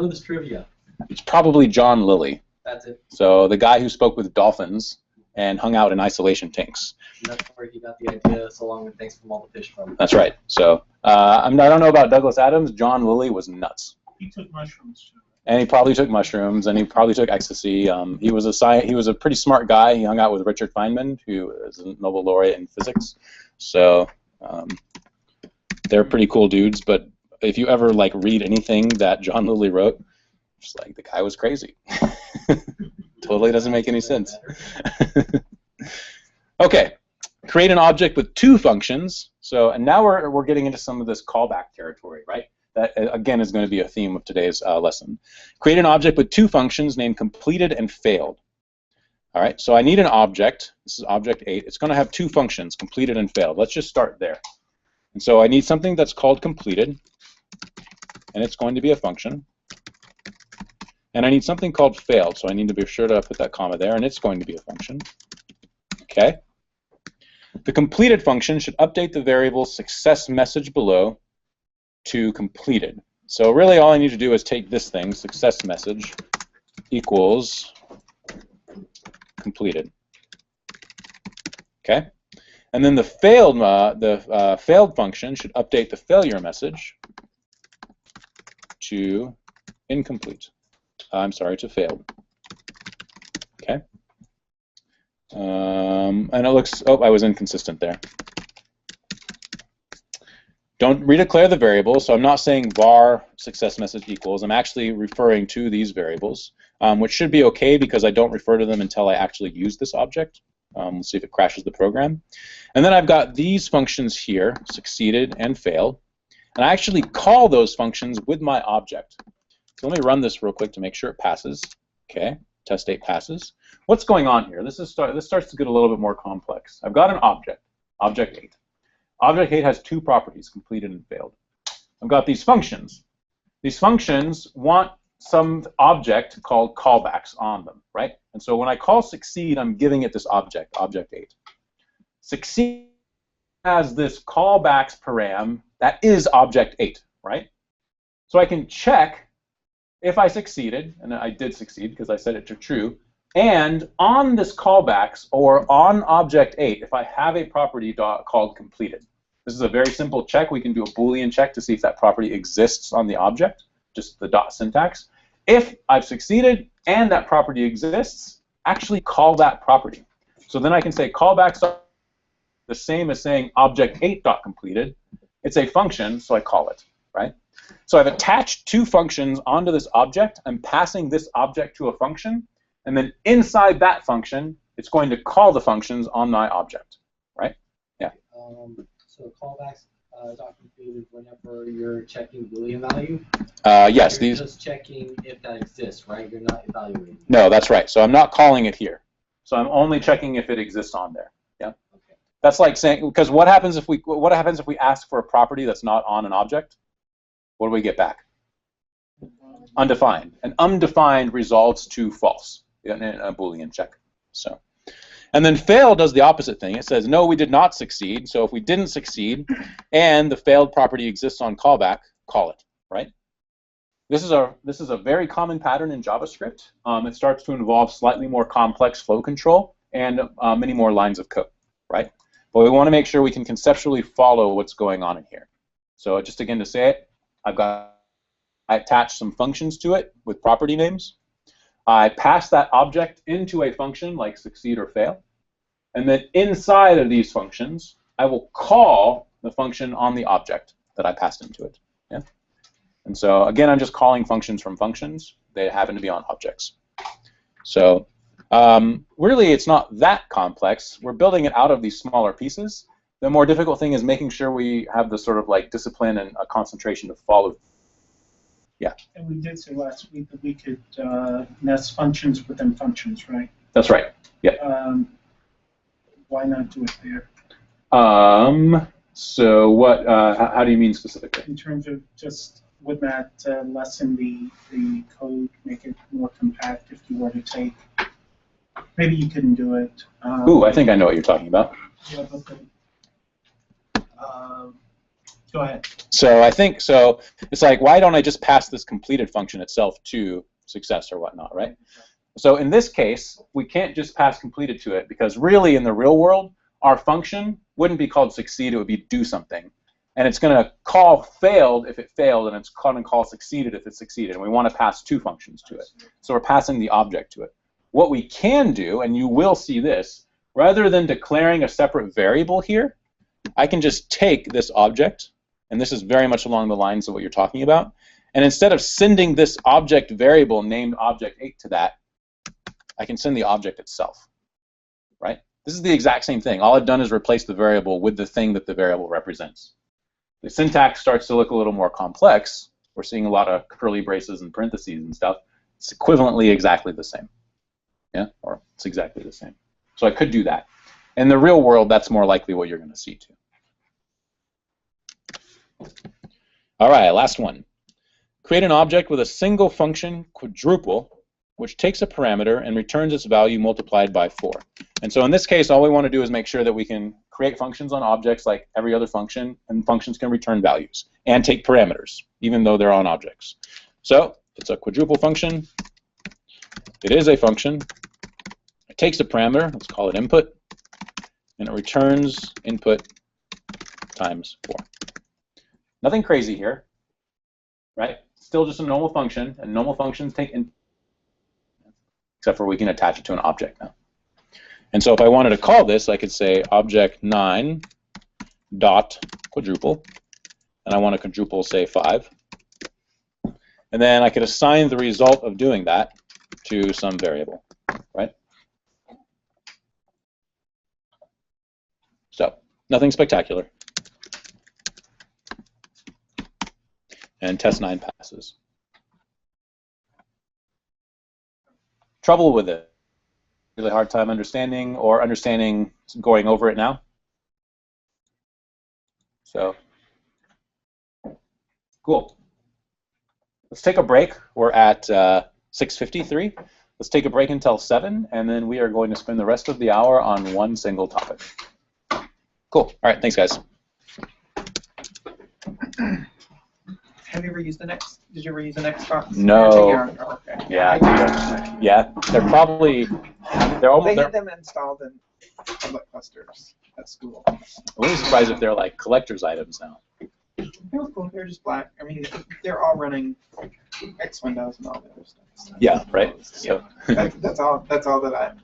this trivia. It's probably John Lilly. That's it. So the guy who spoke with dolphins and hung out in isolation tanks. And that's where he got the idea, so long with thanks from all the fish from. That's right. So I don't know about Douglas Adams. John Lilly was nuts. He took mushrooms too. And he probably took mushrooms, and he probably took ecstasy. He was a pretty smart guy. He hung out with Richard Feynman, who is a Nobel laureate in physics. So they're pretty cool dudes. But if you ever read anything that John Lilly wrote, just the guy was crazy. Totally doesn't make any sense. Okay, create an object with two functions. So, and now we're getting into some of this callback territory, right? That, again, is going to be a theme of today's lesson. Create an object with two functions named completed and failed. All right, so I need an object. This is object 8. It's going to have two functions, completed and failed. Let's just start there. And so I need something that's called completed, and it's going to be a function. And I need something called failed, so I need to be sure to put that comma there, and it's going to be a function. Okay. The completed function should update the variable success message below to completed. So really all I need to do is take this thing, success message equals completed. Okay? And then the failed function should update the failure message to incomplete. I'm sorry, to failed. Okay? And it looks, oh, I was inconsistent there. don't redeclare the variables, so I'm not saying var success message equals. I'm actually referring to these variables, which should be okay because I don't refer to them until I actually use this object. We'll see if it crashes the program. And then I've got these functions here, succeeded and failed. And I actually call those functions with my object. So let me run this real quick to make sure it passes. Okay, test 8 passes. What's going on here? This starts to get a little bit more complex. I've got an object, object 8. Object 8 has 2 properties, completed and failed. I've got these functions. These functions want some object called callbacks on them, right? And so when I call succeed, I'm giving it this object, object 8. Succeed has this callbacks param that is object 8, right? So I can check if I succeeded, and I did succeed because I set it to true, and on this callbacks or on object 8, if I have a property called completed. This is a very simple check. We can do a Boolean check to see if that property exists on the object, just the dot syntax. If I've succeeded and that property exists, actually call that property. So then I can say callbacks are the same as saying object 8.completed. It's a function, so I call it, right? So I've attached 2 functions onto this object. I'm passing this object to a function, and then inside that function, it's going to call the functions on my object, right? Yeah. So callbacks dot completed whenever you're checking Boolean value. Yes, You're these. just checking if that exists, right? You're not evaluating. No, that's right. So I'm not calling it here. So I'm only checking if it exists on there. Yeah. Okay. That's like saying, because what happens if we ask for a property that's not on an object? What do we get back? Undefined. And undefined resolves to false in a Boolean check. So, and then fail does the opposite thing. It says no, we did not succeed. So if we didn't succeed, and the failed property exists on callback, call it, right? This is a very common pattern in JavaScript. It starts to involve slightly more complex flow control and many more lines of code, right? But we want to make sure we can conceptually follow what's going on in here. So just again to say it, I attached some functions to it with property names. I pass that object into a function like succeed or fail. And then inside of these functions, I will call the function on the object that I passed into it. Yeah? And so again, I'm just calling functions from functions. They happen to be on objects. So really, it's not that complex. We're building it out of these smaller pieces. The more difficult thing is making sure we have the sort of like discipline and a concentration to follow. Yeah. And we did say last week that we could nest functions within functions, right? That's right. Yeah. Why not do it there? So what? How do you mean specifically? In terms of just would that lessen the code, make it more compact if you were to take? Maybe you couldn't do it. Ooh, I think I know what you're talking about. Yeah, but go ahead. So I think so. It's like, why don't I just pass this completed function itself to success or whatnot, right? So in this case, we can't just pass completed to it because really in the real world, our function wouldn't be called succeed, it would be do something. And it's going to call failed if it failed, and it's going to call succeeded if it succeeded. And we want to pass 2 functions to it. So we're passing the object to it. What we can do, and you will see this, rather than declaring a separate variable here, I can just take this object, and this is very much along the lines of what you're talking about, and instead of sending this object variable named object8 to that, I can send the object itself, right? This is the exact same thing. All I've done is replace the variable with the thing that the variable represents. The syntax starts to look a little more complex. We're seeing a lot of curly braces and parentheses and stuff. It's equivalently exactly the same. Yeah, or it's exactly the same. So I could do that. In the real world, that's more likely what you're going to see too. All right, last one. Create an object with a single function quadruple, which takes a parameter and returns its value multiplied by 4. And so in this case, all we want to do is make sure that we can create functions on objects like every other function, and functions can return values and take parameters, even though they're on objects. So it's a quadruple function. It is a function. It takes a parameter, let's call it input, and it returns input times 4. Nothing crazy here, right? Still just a normal function, and normal functions take input, except for we can attach it to an object now. And so if I wanted to call this, I could say object9 dot quadruple, and I want to quadruple, say, 5. And then I could assign the result of doing that to some variable, right? So, nothing spectacular. And test 9 passes. Trouble with it? Really hard time understanding, or understanding going over it now? So, cool. Let's take a break. We're at 6:53. Let's take a break until 7, and then we are going to spend the rest of the hour on one single topic. Cool. All right. Thanks, guys. Have you ever used an X? Did you ever use an Xbox? No. Okay. Yeah. Yeah. They're probably they're almost. They They're, get them installed in public clusters at school. I wouldn't be surprised if they're like collector's items now. They're cool. They're just black. I mean, they're all running X Windows and all the other stuff. Yeah. Right. So. That's all that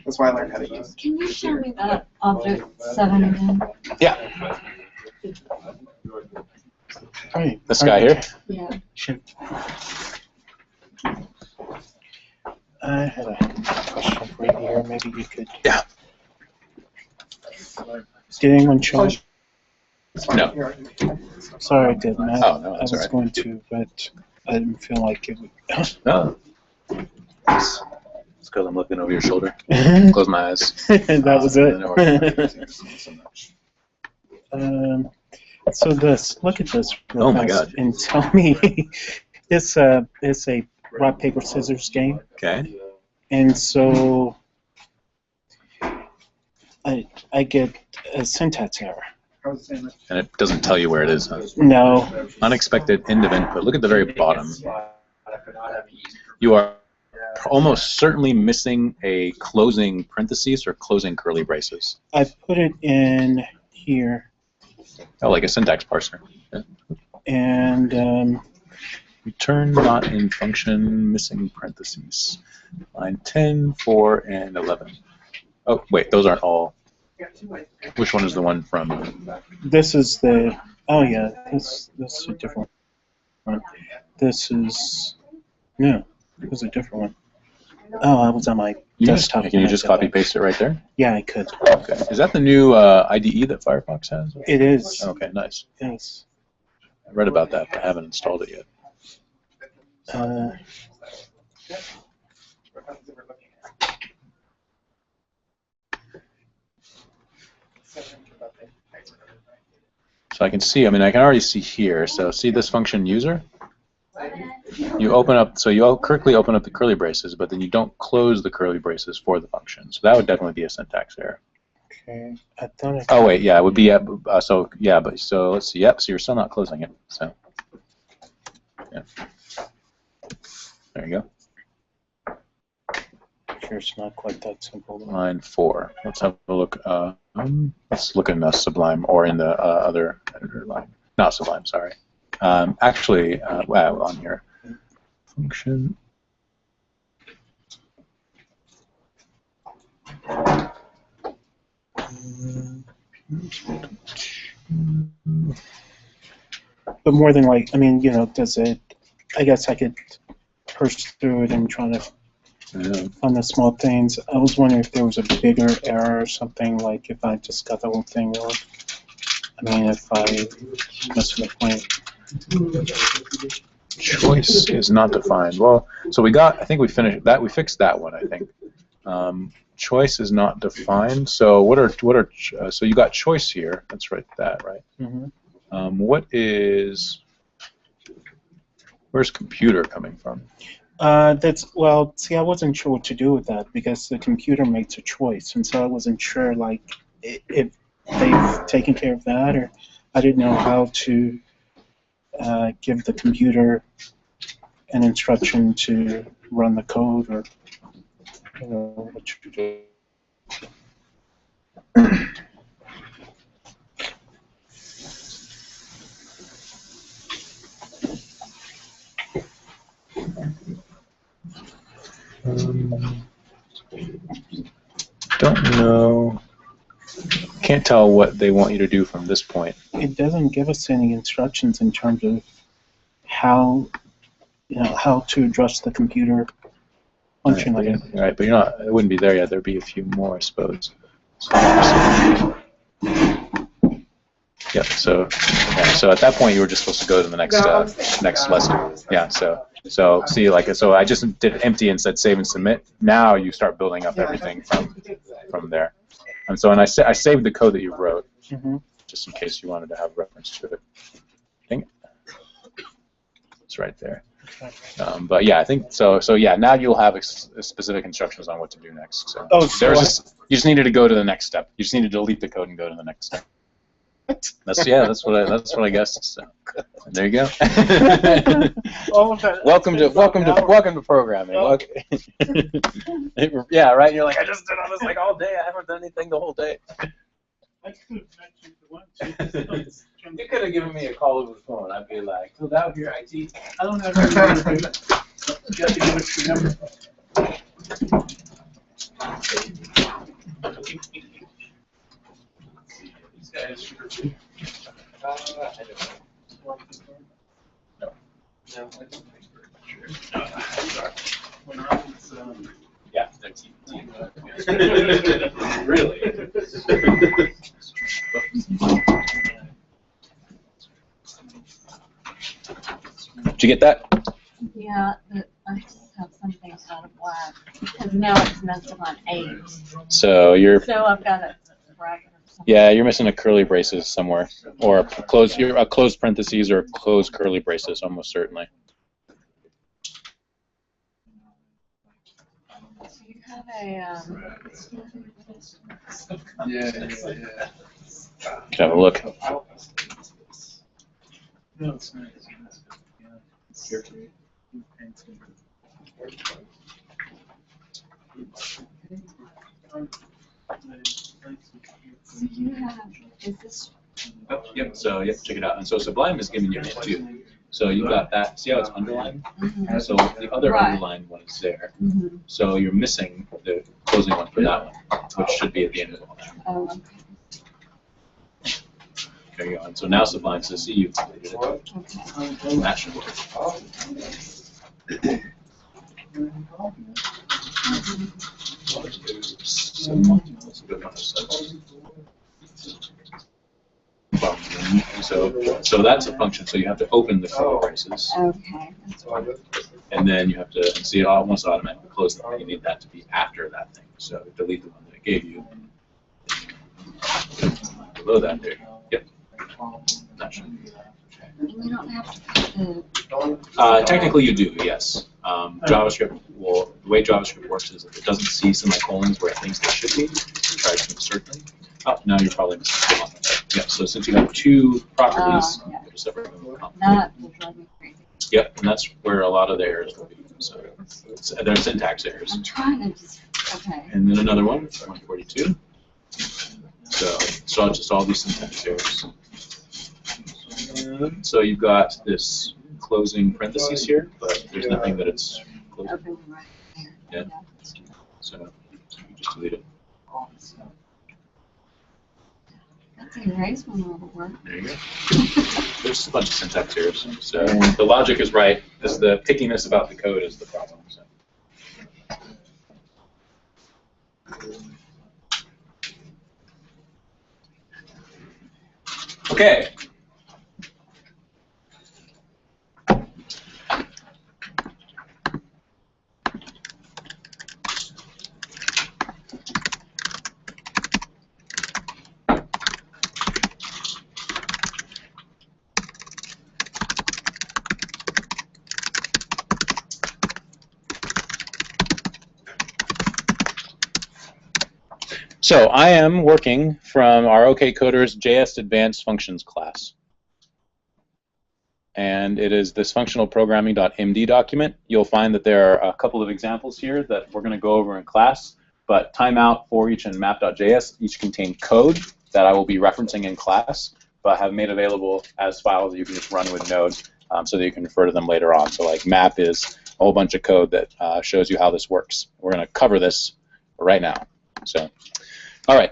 that's why I learned how to use. Can you show me that object 7 again? Yeah. Hi. This guy here. Yeah. Should. I had a question for you here. Maybe you could. Yeah. Did anyone show? No. Sorry, I didn't. Oh, no, I that's was all right. going to, but I didn't feel like it would. No. It's because I'm looking over your shoulder. Close my eyes. That was it. No. So look at this. Real Oh my fast God. And tell me, it's a rock paper scissors game, Okay. and so I get a syntax error. And it doesn't tell you where it is, huh? No. Unexpected end of input. Look at the very bottom. You are almost certainly missing a closing parentheses or closing curly braces. I put it in here, Oh, like a syntax parser. Yeah. and Return not in function, missing parentheses. Line 10, 4, and 11. Oh, wait, those aren't all. Which one is the one from? this is the. Oh yeah, this is a different one. This is no, it was a different one. Oh, I was on my desktop. Can you when I just did copy that. paste it right there? Yeah, I could. Okay. Is that the new IDE that Firefox has? It is. Okay, nice. Yes. I read about that, but I haven't installed it yet. So I can see, I mean, I can already see here. So see this function user? You open up, so you correctly open up the curly braces, but then you don't close the curly braces for the function. So that would definitely be a syntax error. Okay. I thought I. Oh wait, yeah, it would be so yeah, but so let's see. Yep, so you're still not closing it. So yeah, there you go. Sure, it's not quite that simple. Line 4. Let's have a look. Let's look in the Sublime or in the other editor line. Not Sublime, sorry. Actually, well, on here, function. But more than like, I mean, does it? I guess I could push through it and try to find the small things. I was wondering if there was a bigger error or something, like if I just got the whole thing wrong. I mean, if I missed the point. Choice is not defined. Well, so we got. I think we finished that. We fixed that one. I think. Choice is not defined. So what are so you got choice here. That's right. That right. Mm-hmm. What is? Where's computer coming from? Well, see, I wasn't sure what to do with that because the computer makes a choice, and so I wasn't sure, like, if they've taken care of that, or I didn't know how to give the computer an instruction to run the code, or what to do. Don't know. can't tell what they want you to do from this point. It doesn't give us any instructions in terms of how, how to address the computer functioning. Right, but you're not. It wouldn't be there yet. There'd be a few more, I suppose. So, yep. So at that point, you were just supposed to go to the next next lesson. Yeah. So see, so I just did empty and said save and submit. Now you start building up everything from there. And so, I saved the code that you wrote, just in case you wanted to have reference to it. Dang it. It's right there. But yeah, I think so. So yeah, now you'll have specific instructions on what to do next. So you just needed to go to the next step. You just need to delete the code and go to the next step. That's what I guessed. So, there you go. All of that. Welcome to programming. Yeah, right. You're like, I just did all this like all day. I haven't done anything the whole day. I could have mentioned the one. You could have given me a call over the phone. I'd be like, filled out your IT. I don't have any way to do it. You have to give us your number. These guys should be. I don't know. No. No, I don't think sure. When I was, Yeah, that's really. Did you get that? Yeah, but I just have something out of whack because now it's messed up on 8. So So I've got a bracket or something. yeah, you're missing a curly braces somewhere, or a closed parentheses or closed curly braces, almost certainly. So you have a Yeah. Can have a look. no, it's not. Here. so you have is this Oh, yep. So check it out. And so Sublime is giving you it too. So you got that. See how it's underlined? So the other Right. underlined one is there. So you're missing the closing one for that one, which should be at the end of all that. oh okay. There you go. And so now Sublime says, see, you've completed it. Okay. And that should work. So that's a function. So you have to open the curly braces, Okay. and then you have to see it almost automatically close them. You need that to be after that thing. So delete the one that it gave you. Below that, there. Yep. That should be. And you don't have to put the Technically, you do. Yes. JavaScript will. The way JavaScript works is if it doesn't see semicolons where it thinks they should be, it tries to insert them. Oh, now you're probably missing one. Yep. So since you have two properties, yeah. you separate them. that will drive me crazy. Yep, and that's where a lot of the errors will be. So they're syntax errors. I'm trying to just okay. And then another one, 142. So just all these syntax errors. So you've got this closing parentheses here, but there's nothing that it's closing. Open right there. Yeah. So you just delete it. That's a erase one will work. There you go. There's a bunch of syntax errors. So the logic is right. This the pickiness about the code is the problem. So. Okay. So I am working from our OKCoders JS Advanced Functions class. And it is this functional programming.md document. You'll find that there are a couple of examples here that we're going to go over in class, but timeout, for each, and map.js each contain code that I will be referencing in class, but have made available as files that you can just run with Node so that you can refer to them later on. So like map is a whole bunch of code that shows you how this works. We're going to cover this right now. So, all right.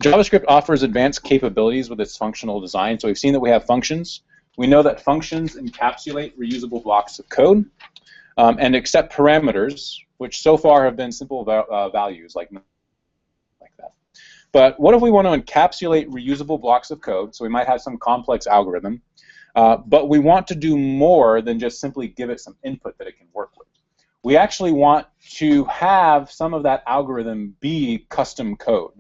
JavaScript offers advanced capabilities with its functional design. So we've seen that we have functions. We know that functions encapsulate reusable blocks of code and accept parameters, which so far have been simple values like that. But what if we want to encapsulate reusable blocks of code? So we might have some complex algorithm, but we want to do more than just simply give it some input that it can work with. We actually want to have some of that algorithm be custom code.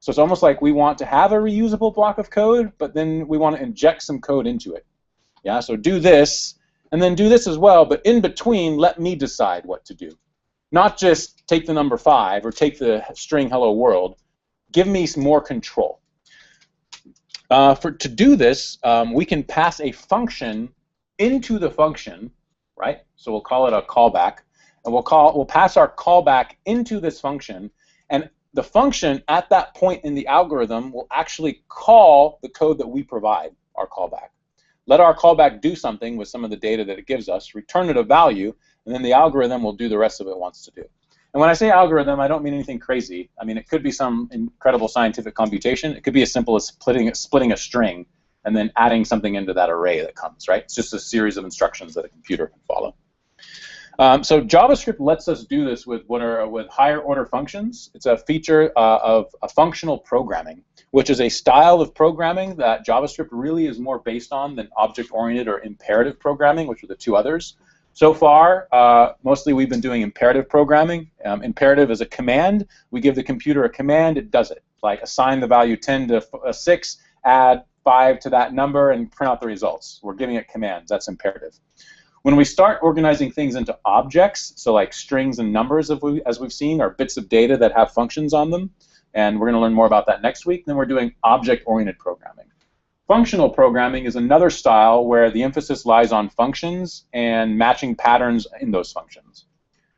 So it's almost like we want to have a reusable block of code, but then we want to inject some code into it. Yeah, so do this, and then do this as well, but in between, let me decide what to do. Not just take the number 5 or take the string hello world. Give me some more control. To do this, we can pass a function into the function, right? So we'll call it a callback, and we'll pass our callback into this function, and the function at that point in the algorithm will actually call the code that we provide, our callback. Let our callback do something with some of the data that it gives us, return it a value, and then the algorithm will do the rest of it wants to do. And when I say algorithm, I don't mean anything crazy. I mean, it could be some incredible scientific computation. It could be as simple as splitting a string and then adding something into that array that comes, right? It's just a series of instructions that a computer can follow. So JavaScript lets us do this with higher order functions. It's a feature of functional programming, which is a style of programming that JavaScript really is more based on than object-oriented or imperative programming, which are the two others. So far, mostly we've been doing imperative programming. Imperative is a command. We give the computer a command, it does it. Like assign the value 10 to 6, add 5 to that number, and print out the results. We're giving it commands. That's imperative. When we start organizing things into objects, so like strings and numbers, as we've seen, are bits of data that have functions on them, and we're going to learn more about that next week, then we're doing object-oriented programming. Functional programming is another style where the emphasis lies on functions and matching patterns in those functions.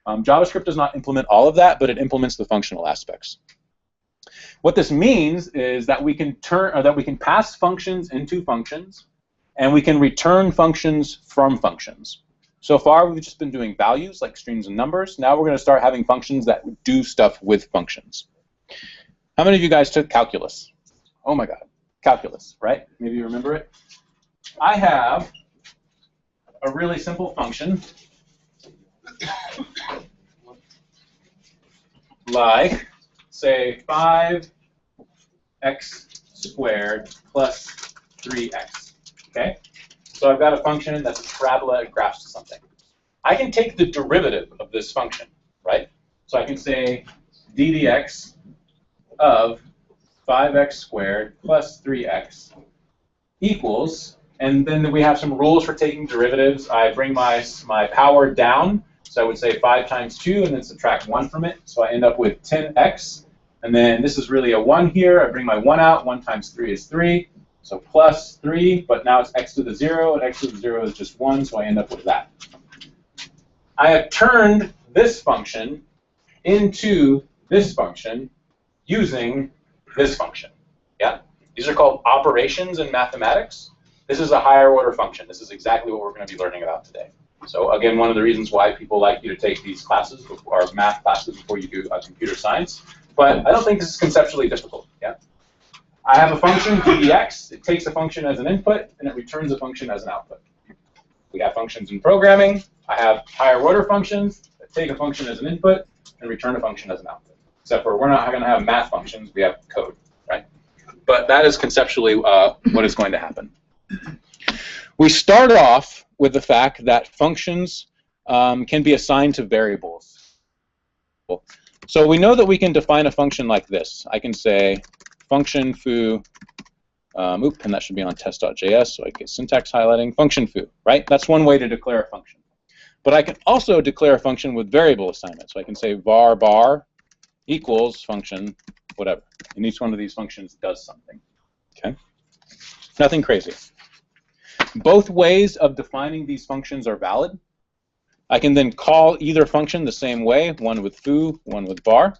JavaScript does not implement all of that, but it implements the functional aspects. What this means is that we can pass functions into functions, and we can return functions from functions. So far, we've just been doing values like strings and numbers. Now we're going to start having functions that do stuff with functions. How many of you guys took calculus? Oh my God, calculus, right? Maybe you remember it. I have a really simple function like, say, 5x squared plus 3x. Okay? So I've got a function that's a parabola, it graphs to something. I can take the derivative of this function, right? So I can say d dx of 5x squared plus 3x equals, and then we have some rules for taking derivatives. I bring my power down, so I would say 5 times 2 and then subtract 1 from it. So I end up with 10x, and then this is really a 1 here. I bring my 1 out. 1 times 3 is 3. So plus 3, but now it's x to the 0, and x to the 0 is just 1, so I end up with that. I have turned this function into this function using this function. Yeah? These are called operations in mathematics. This is a higher order function. This is exactly what we're going to be learning about today. So again, one of the reasons why people like you to take these classes, or math classes, before you do computer science. But I don't think this is conceptually difficult. Yeah? I have a function, ddx. It takes a function as an input, and it returns a function as an output. We have functions in programming. I have higher order functions that take a function as an input and return a function as an output. Except for we're not going to have math functions. We have code, right? But that is conceptually what is going to happen. We start off with the fact that functions can be assigned to variables. So we know that we can define a function like this. I can say function foo, and that should be on test.js, so I get syntax highlighting, function foo, right? That's one way to declare a function. But I can also declare a function with variable assignment. So I can say var bar equals function whatever. And each one of these functions does something. Okay? Nothing crazy. Both ways of defining these functions are valid. I can then call either function the same way, one with foo, one with var.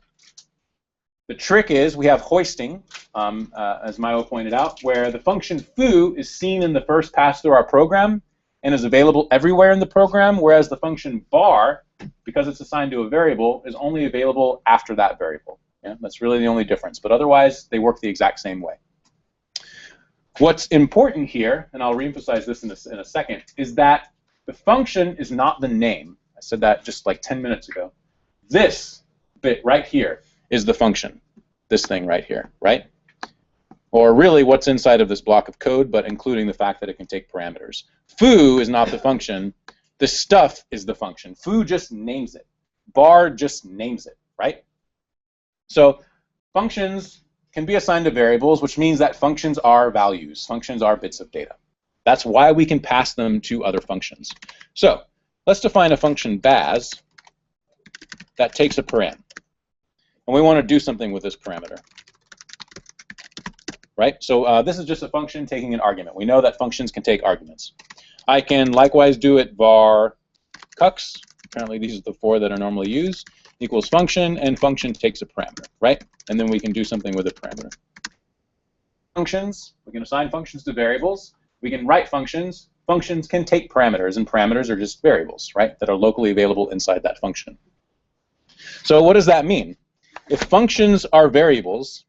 The trick is we have hoisting, as Mayo pointed out, where the function foo is seen in the first pass through our program and is available everywhere in the program, whereas the function var, because it's assigned to a variable, is only available after that variable. Yeah, that's really the only difference. But otherwise, they work the exact same way. What's important here, and I'll reemphasize this in a second, is that the function is not the name. I said that just like 10 minutes ago. This bit right here is the function, this thing right here, right? Or really what's inside of this block of code, but including the fact that it can take parameters. Foo is not the function. The stuff is the function. Foo just names it. Var just names it, right? So functions can be assigned to variables, which means that functions are values. Functions are bits of data. That's why we can pass them to other functions. So let's define a function baz that takes a param. And we want to do something with this parameter. Right? So this is just a function taking an argument. We know that functions can take arguments. I can likewise do it var cux. Apparently these are the 4 that are normally used. Equals function, and function takes a parameter, right? And then we can do something with a parameter. Functions, we can assign functions to variables. We can write functions. Functions can take parameters, and parameters are just variables, right, that are locally available inside that function. So what does that mean? If functions are variables,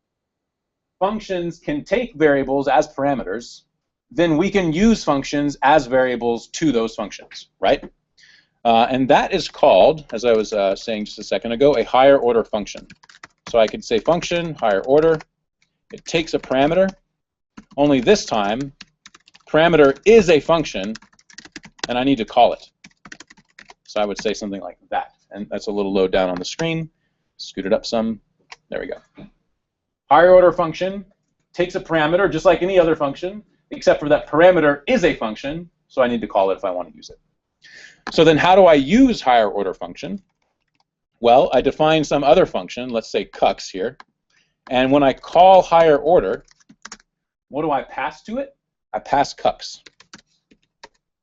functions can take variables as parameters, then we can use functions as variables to those functions, right? And that is called, as I was saying just a second ago, a higher order function. So I could say function, higher order. It takes a parameter, only this time, parameter is a function, and I need to call it. So I would say something like that. And that's a little low down on the screen. Scoot it up some. There we go. Higher order function takes a parameter just like any other function, except for that parameter is a function, so I need to call it if I want to use it. So then how do I use higher order function? Well, I define some other function, let's say cux here, and when I call higher order, what do I pass to it? I pass cux,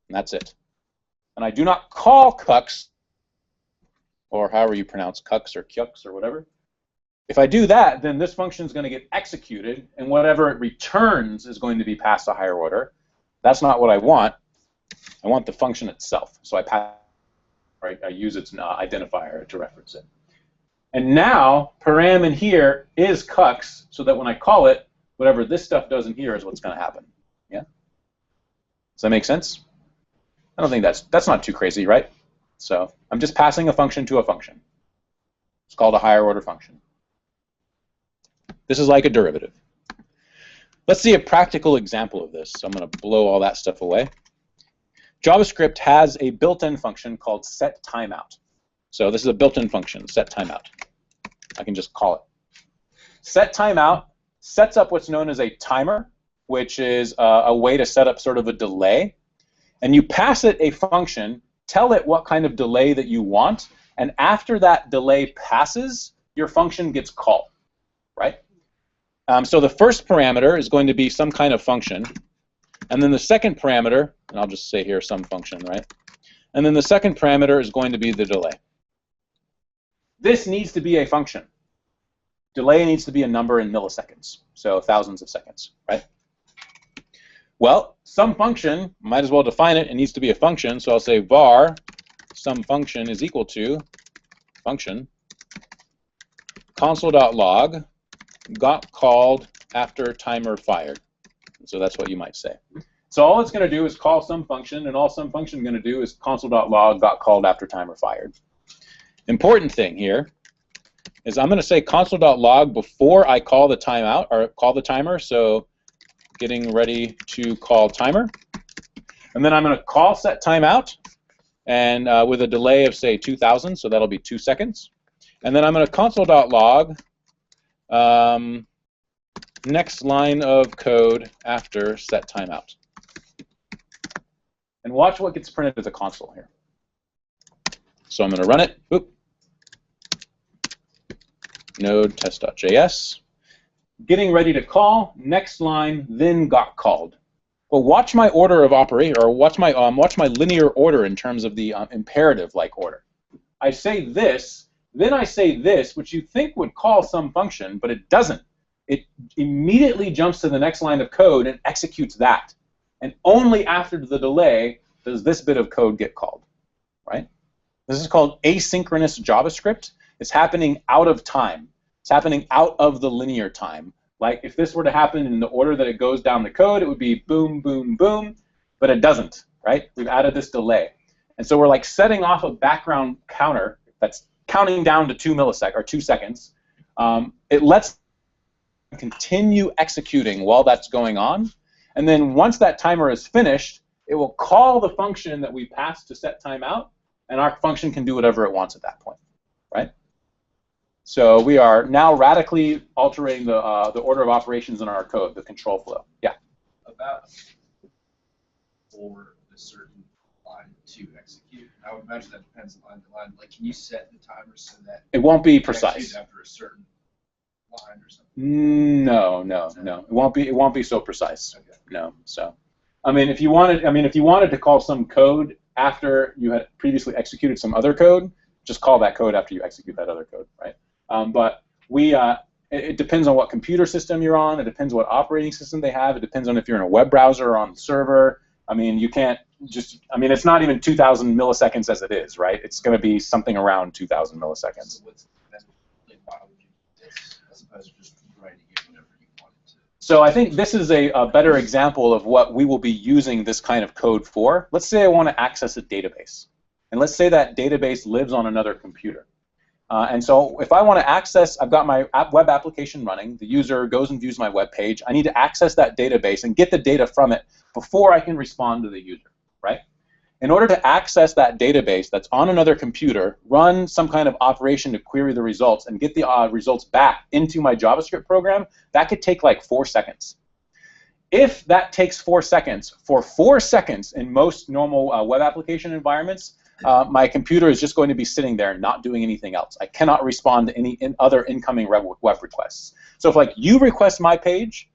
and that's it. And I do not call cux, or however you pronounce cux or cux or whatever. If I do that, then this function is going to get executed, and whatever it returns is going to be passed to higher order. That's not what I want. I want the function itself. So I pass, right? I use its identifier to reference it. And now param in here is cux, so that when I call it, whatever this stuff does in here is what's going to happen. Yeah. Does that make sense? I don't think that's not too crazy, right? So I'm just passing a function to a function. It's called a higher order function. This is like a derivative. Let's see a practical example of this. So I'm going to blow all that stuff away. JavaScript has a built-in function called setTimeout. So this is a built-in function, setTimeout. I can just call it. SetTimeout sets up what's known as a timer, which is a way to set up sort of a delay. And you pass it a function, tell it what kind of delay that you want, and after that delay passes, your function gets called, right? So the first parameter is going to be some kind of function, and then the second parameter, and I'll just say here some function, right? And then the second parameter is going to be the delay. This needs to be a function. Delay needs to be a number in milliseconds, so thousands of seconds, right? Well, some function, might as well define it, it needs to be a function, so I'll say var some function is equal to function console.log got called after timer fired. So that's what you might say. So all it's going to do is call some function, and all some function is going to do is console.log got called after timer fired. Important thing here is I'm going to say console.log before I call the timeout, or call the timer, so getting ready to call timer. And then I'm going to call setTimeout, and with a delay of, say, 2,000, so that'll be 2 seconds. And then I'm going to console.log next line of code after setTimeout. And watch what gets printed at the console here. So I'm going to run it. Oop. Node test.js. Getting ready to call, next line, then got called. Well, watch my order of operation, or watch my linear order in terms of the imperative-like order. I say this, then I say this, which you think would call some function, but it doesn't. It immediately jumps to the next line of code and executes that. And only after the delay does this bit of code get called, right? This is called asynchronous JavaScript. It's happening out of time. It's happening out of the linear time. Like if this were to happen in the order that it goes down the code, it would be boom, boom, boom, but it doesn't, right? We've added this delay. And so we're like setting off a background counter that's counting down to 2 seconds. It lets continue executing while that's going on. And then once that timer is finished, it will call the function that we passed to set timeout, and our function can do whatever it wants at that point, right? So we are now radically altering the order of operations in our code, the control flow. Yeah? About for the certain line to execute. I would imagine that depends line to line. Like, can you set the timer so that It won't be it precise. executes after a certain line or something? No. It won't be so precise. Okay. No. So, I mean, if you wanted to call some code after you had previously executed some other code, just call that code after you execute that other code, right? But it depends on what computer system you're on. It depends what operating system they have. It depends on if you're in a web browser or on the server. I mean, you can't just. I mean, it's not even 2,000 milliseconds as it is, right? It's going to be something around 2,000 milliseconds. So like, why would you do this as opposed to just writing it whenever you want it to? So I think this is a better example of what we will be using this kind of code for. Let's say I want to access a database. And let's say that database lives on another computer. And so if I want to access, I've got my web application running. The user goes and views my web page. I need to access that database and get the data from it before I can respond to the user, right? In order to access that database that's on another computer, run some kind of operation to query the results and get the results back into my JavaScript program, that could take like 4 seconds. If that takes 4 seconds, for 4 seconds in most normal web application environments, my computer is just going to be sitting there not doing anything else. I cannot respond to any other incoming web requests. So if like you request my page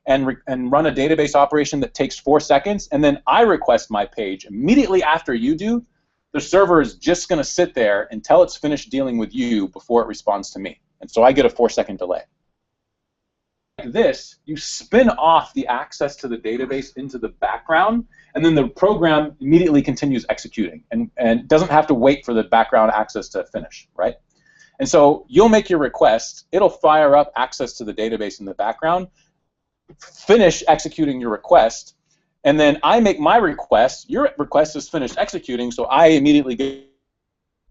and run a database operation that takes 4 seconds, and then I request my page immediately after you do, the server is just going to sit there until it's finished dealing with you before it responds to me. And so I get a 4-second delay. Like this, you spin off the access to the database into the background, and then the program immediately continues executing and doesn't have to wait for the background access to finish, right? And so you'll make your request, it'll fire up access to the database in the background, finish executing your request, and then I make my request, your request is finished executing, so I immediately get,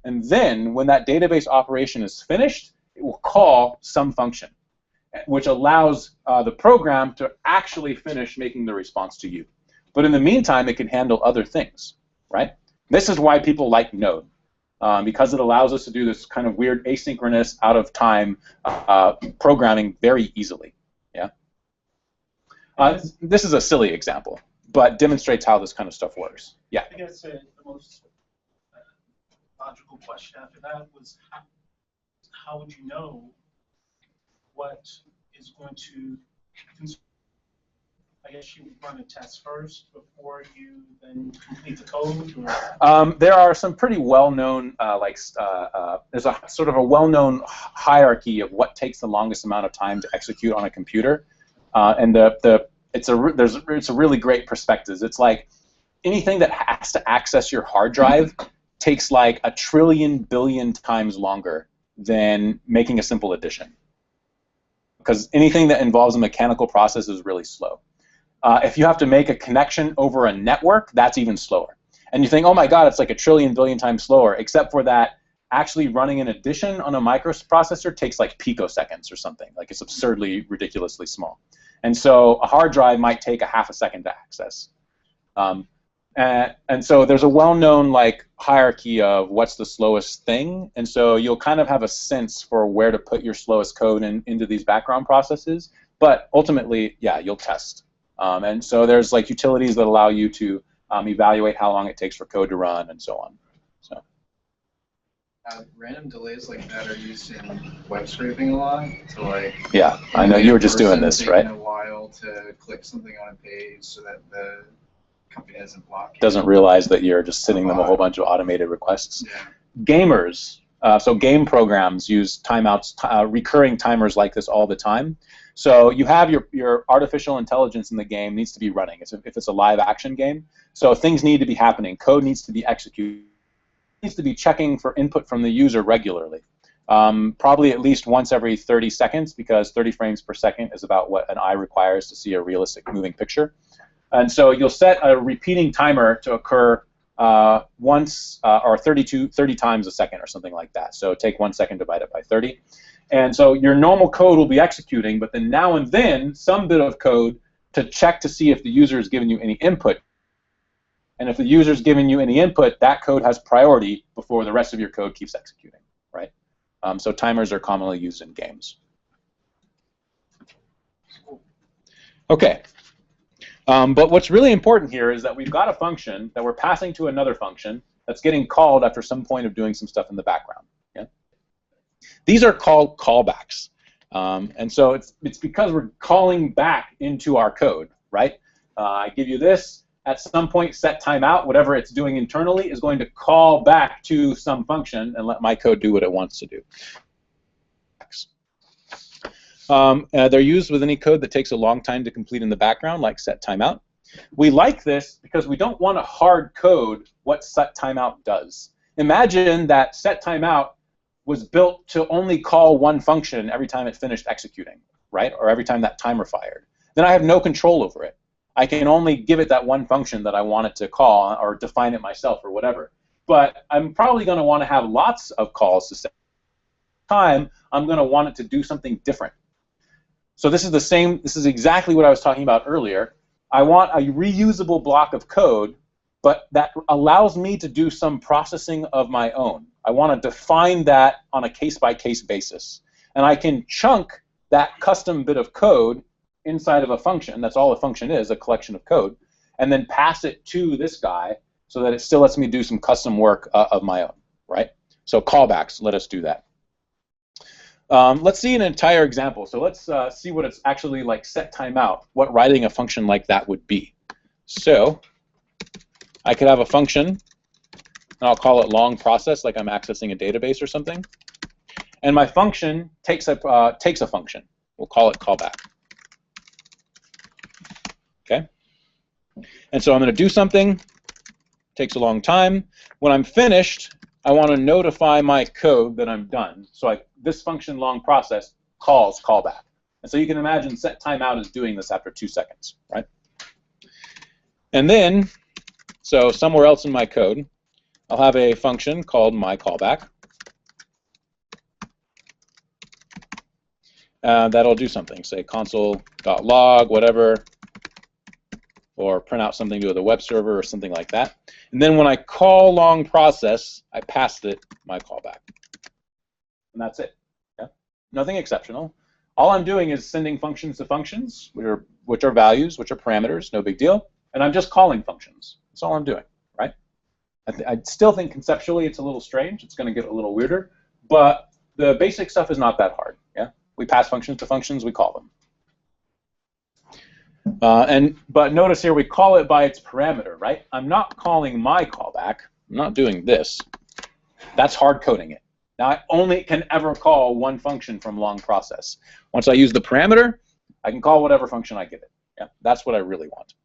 and then when that database operation is finished, it will call some function, which allows the program to actually finish making the response to you. But in the meantime, it can handle other things, right? This is why people like Node, because it allows us to do this kind of weird asynchronous, out-of-time programming very easily. Yeah. This is a silly example, but demonstrates how this kind of stuff works. Yeah. I guess the most logical question after that was, how would you know what is going to? I guess you would run a test first before you then complete the code? Or? There are some pretty well-known, there's a sort of a well-known hierarchy of what takes the longest amount of time to execute on a computer, and it's a really great perspective. It's like anything that has to access your hard drive takes like 1 trillion billion times longer than making a simple addition, because anything that involves a mechanical process is really slow. If you have to make a connection over a network, that's even slower. And you think, oh my God, it's like 1 trillion billion times slower, except for that actually running an addition on a microprocessor takes like picoseconds or something. Like it's absurdly, ridiculously small. And so a hard drive might take a half a second to access. And so there's a well-known like hierarchy of what's the slowest thing, and so you'll kind of have a sense for where to put your slowest code into these background processes. But ultimately, yeah, you'll test. And so there's like utilities that allow you to evaluate how long it takes for code to run and so on. So random delays like that are used in web scraping a lot. So like yeah, I know you were just doing this, right? Taking a while to click something on a page so that the company doesn't block it. Doesn't realize that you're just sending them a whole bunch of automated requests. Yeah. Gamers, so game programs use timeouts, recurring timers like this all the time. So you have your artificial intelligence in the game needs to be running if it's a live action game. So things need to be happening. Code needs to be executed. It needs to be checking for input from the user regularly. probably at least once every 30 seconds, because 30 frames per second is about what an eye requires to see a realistic moving picture. And so you'll set a repeating timer to occur once or 30 times a second or something like that. So take 1 second, divide it by 30. And so your normal code will be executing, but then now and then some bit of code to check to see if the user is giving you any input. And if the user is giving you any input, that code has priority before the rest of your code keeps executing, right? So timers are commonly used in games. Okay. But what's really important here is that we've got a function that we're passing to another function that's getting called after some point of doing some stuff in the background. Yeah? These are called callbacks. And so it's because we're calling back into our code, right? I give you this. At some point, set timeout, whatever it's doing internally, is going to call back to some function and let my code do what it wants to do. They're used with any code that takes a long time to complete in the background, like set timeout. We like this because we don't want to hard code what set timeout does. Imagine that set timeout was built to only call one function every time it finished executing, right? Or every time that timer fired. Then I have no control over it. I can only give it that one function that I want it to call or define it myself or whatever. But I'm probably going to want to have lots of calls to set time. I'm going to want it to do something different. So this is the same. This is exactly what I was talking about earlier. I want a reusable block of code, but that allows me to do some processing of my own. I want to define that on a case-by-case basis. And I can chunk that custom bit of code inside of a function. That's all a function is, a collection of code, and then pass it to this guy so that it still lets me do some custom work of my own, right? So callbacks let us do that. Let's see an entire example. So let's see what it's actually like set timeout, what writing a function like that would be. So I could have a function, and I'll call it long process, like I'm accessing a database or something. And my function takes a function. We'll call it callback. Okay? And so I'm going to do something. Takes a long time. When I'm finished, I want to notify my code that I'm done. So this function long process calls callback. And so you can imagine set timeout is doing this after 2 seconds, right? And then, so somewhere else in my code, I'll have a function called myCallback. That'll do something, say console.log, whatever, or print out something to the web server or something like that. And then when I call long process, I pass it my callback. And that's it. Yeah? Nothing exceptional. All I'm doing is sending functions to functions, which are values, which are parameters, no big deal. And I'm just calling functions. That's all I'm doing, right? I still think conceptually it's a little strange. It's going to get a little weirder. But the basic stuff is not that hard. Yeah? We pass functions to functions, we call them. But notice here we call it by its parameter, right? I'm not calling my callback. I'm not doing this. That's hard coding it. Now I only can ever call one function from long process. Once I use the parameter, I can call whatever function I give it. Yeah, that's what I really want.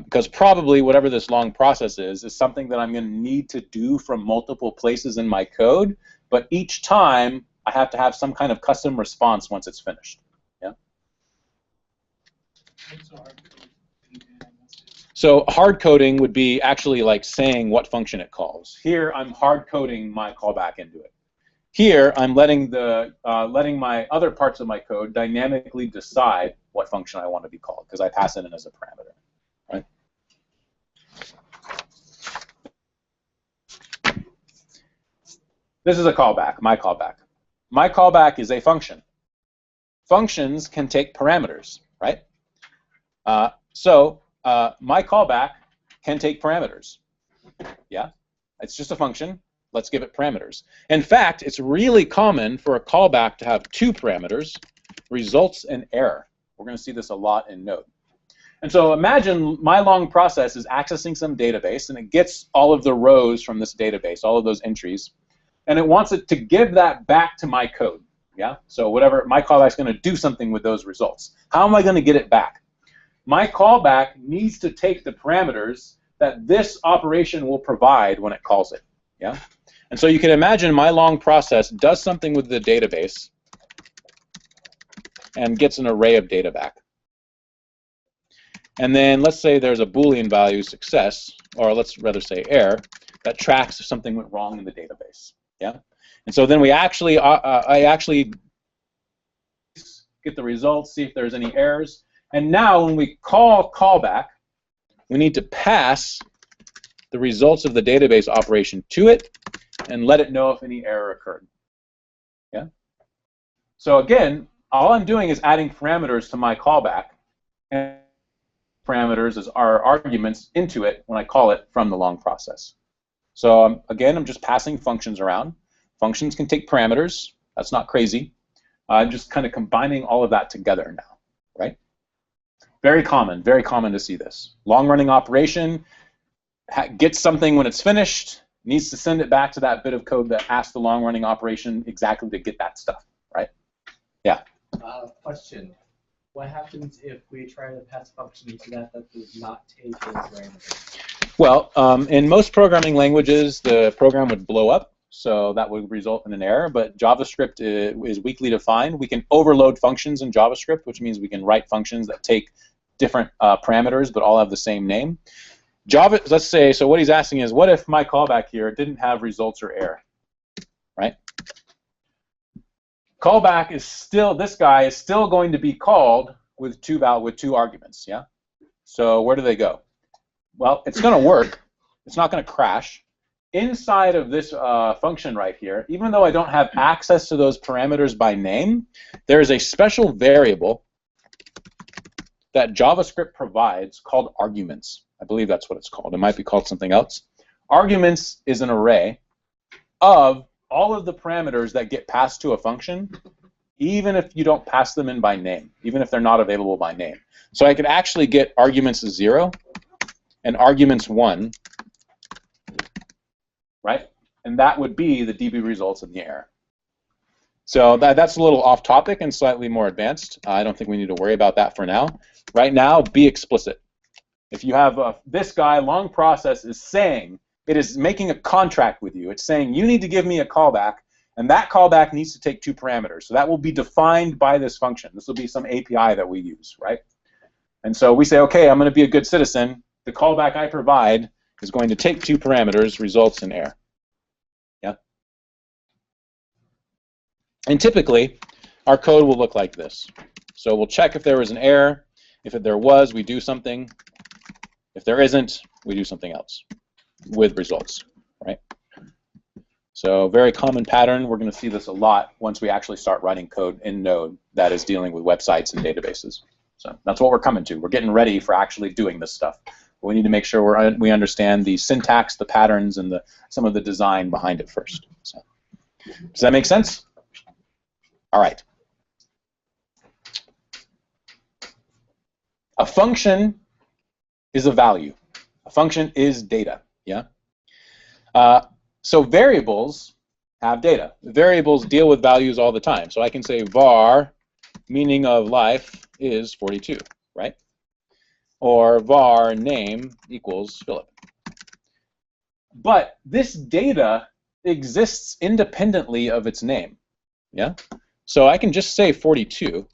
Because probably whatever this long process is something that I'm going to need to do from multiple places in my code. But each time I have to have some kind of custom response once it's finished. So hard coding would be actually like saying what function it calls. Here I'm hard coding my callback into it. Here I'm letting my other parts of my code dynamically decide what function I want to be called because I pass it in as a parameter. Right? This is a callback, my callback. My callback is a function. Functions can take parameters, right? My callback can take parameters. Yeah, it's just a function. Let's give it parameters. In fact, it's really common for a callback to have 2 parameters, results and error. We're going to see this a lot in Node. And so imagine my long process is accessing some database, and it gets all of the rows from this database, all of those entries, and it wants it to give that back to my code. Yeah, so whatever, my callback is going to do something with those results. How am I going to get it back? My callback needs to take the parameters that this operation will provide when it calls it. Yeah? And so you can imagine my long process does something with the database and gets an array of data back. And then let's say there's a Boolean value success, or let's rather say error, that tracks if something went wrong in the database. Yeah. And so then we actually, I actually get the results, see if there's any errors. And now when we call callback, we need to pass the results of the database operation to it and let it know if any error occurred. Yeah. So again, all I'm doing is adding parameters to my callback, and parameters as our arguments into it when I call it from the long process. So again, I'm just passing functions around. Functions can take parameters. That's not crazy. I'm just kind of combining all of that together now, right? Very common to see this. Long-running operation gets something when it's finished, needs to send it back to that bit of code that asked the long-running operation exactly to get that stuff, right? Yeah. Question. What happens if we try to pass a function into that does not take a parameter? Well, in most programming languages, the program would blow up, so that would result in an error. But JavaScript is weakly defined. We can overload functions in JavaScript, which means we can write functions that take different parameters but all have the same name. Java, let's say, so what he's asking is, what if my callback here didn't have results or error, right? Callback is still, this guy is still going to be called with two arguments, yeah? So where do they go? Well, it's going to work. It's not going to crash. Inside of this function right here, even though I don't have access to those parameters by name, there is a special variable that JavaScript provides called arguments. I believe that's what it's called. It might be called something else. Arguments is an array of all of the parameters that get passed to a function, even if you don't pass them in by name, even if they're not available by name. So I could actually get arguments 0 and arguments 1, right? And that would be the DB results in the error. So that's a little off topic and slightly more advanced. I don't think we need to worry about that for now. Right now, be explicit. If you have this guy, long process, is saying, it is making a contract with you. It's saying you need to give me a callback, and that callback needs to take 2 parameters. So that will be defined by this function. This will be some API that we use, right? And so we say, okay, I'm going to be a good citizen. The callback I provide is going to take 2 parameters, results in error. Yeah. And typically, our code will look like this. So we'll check if there was an error. If there was, we do something. If there isn't, we do something else with results, right? So very common pattern. We're going to see this a lot once we actually start writing code in Node that is dealing with websites and databases. So that's what we're coming to. We're getting ready for actually doing this stuff. But we need to make sure we understand the syntax, the patterns, and some of the design behind it first. So, does that make sense? All right. A function is a value. A function is data. Yeah. So variables have data. Variables deal with values all the time. So I can say var meaning of life is 42, right? Or var name equals Philip. But this data exists independently of its name. Yeah. So I can just say 42,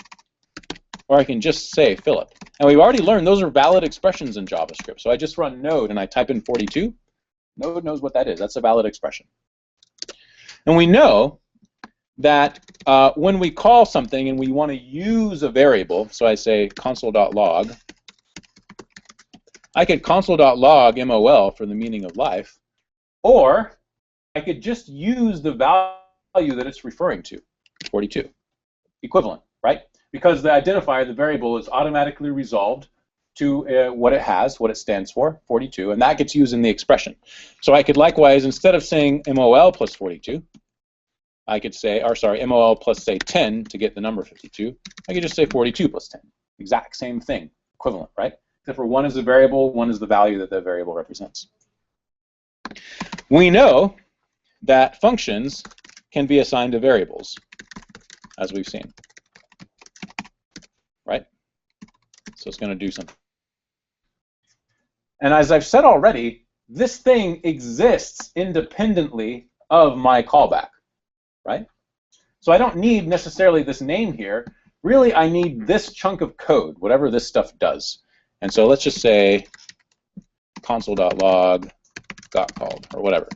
or I can just say Philip. And we've already learned those are valid expressions in JavaScript. So I just run node and I type in 42. Node knows what that is. That's a valid expression. And we know that when we call something and we want to use a variable, so I say console.log, I could console.log MOL for the meaning of life, or I could just use the value that it's referring to, 42. Equivalent, right? Because the identifier, the variable, is automatically resolved to what it has, what it stands for, 42, and that gets used in the expression. So I could likewise, instead of saying MOL plus 42, I could say, or sorry, MOL plus, say, 10 to get the number 52, I could just say 42 plus 10. Exact same thing, equivalent, right? Except for one is the variable, one is the value that the variable represents. We know that functions can be assigned to variables, as we've seen. Right? So it's going to do something. And as I've said already, this thing exists independently of my callback, right? So I don't need necessarily this name here. Really, I need this chunk of code, whatever this stuff does. And so let's just say console.log got called, or whatever.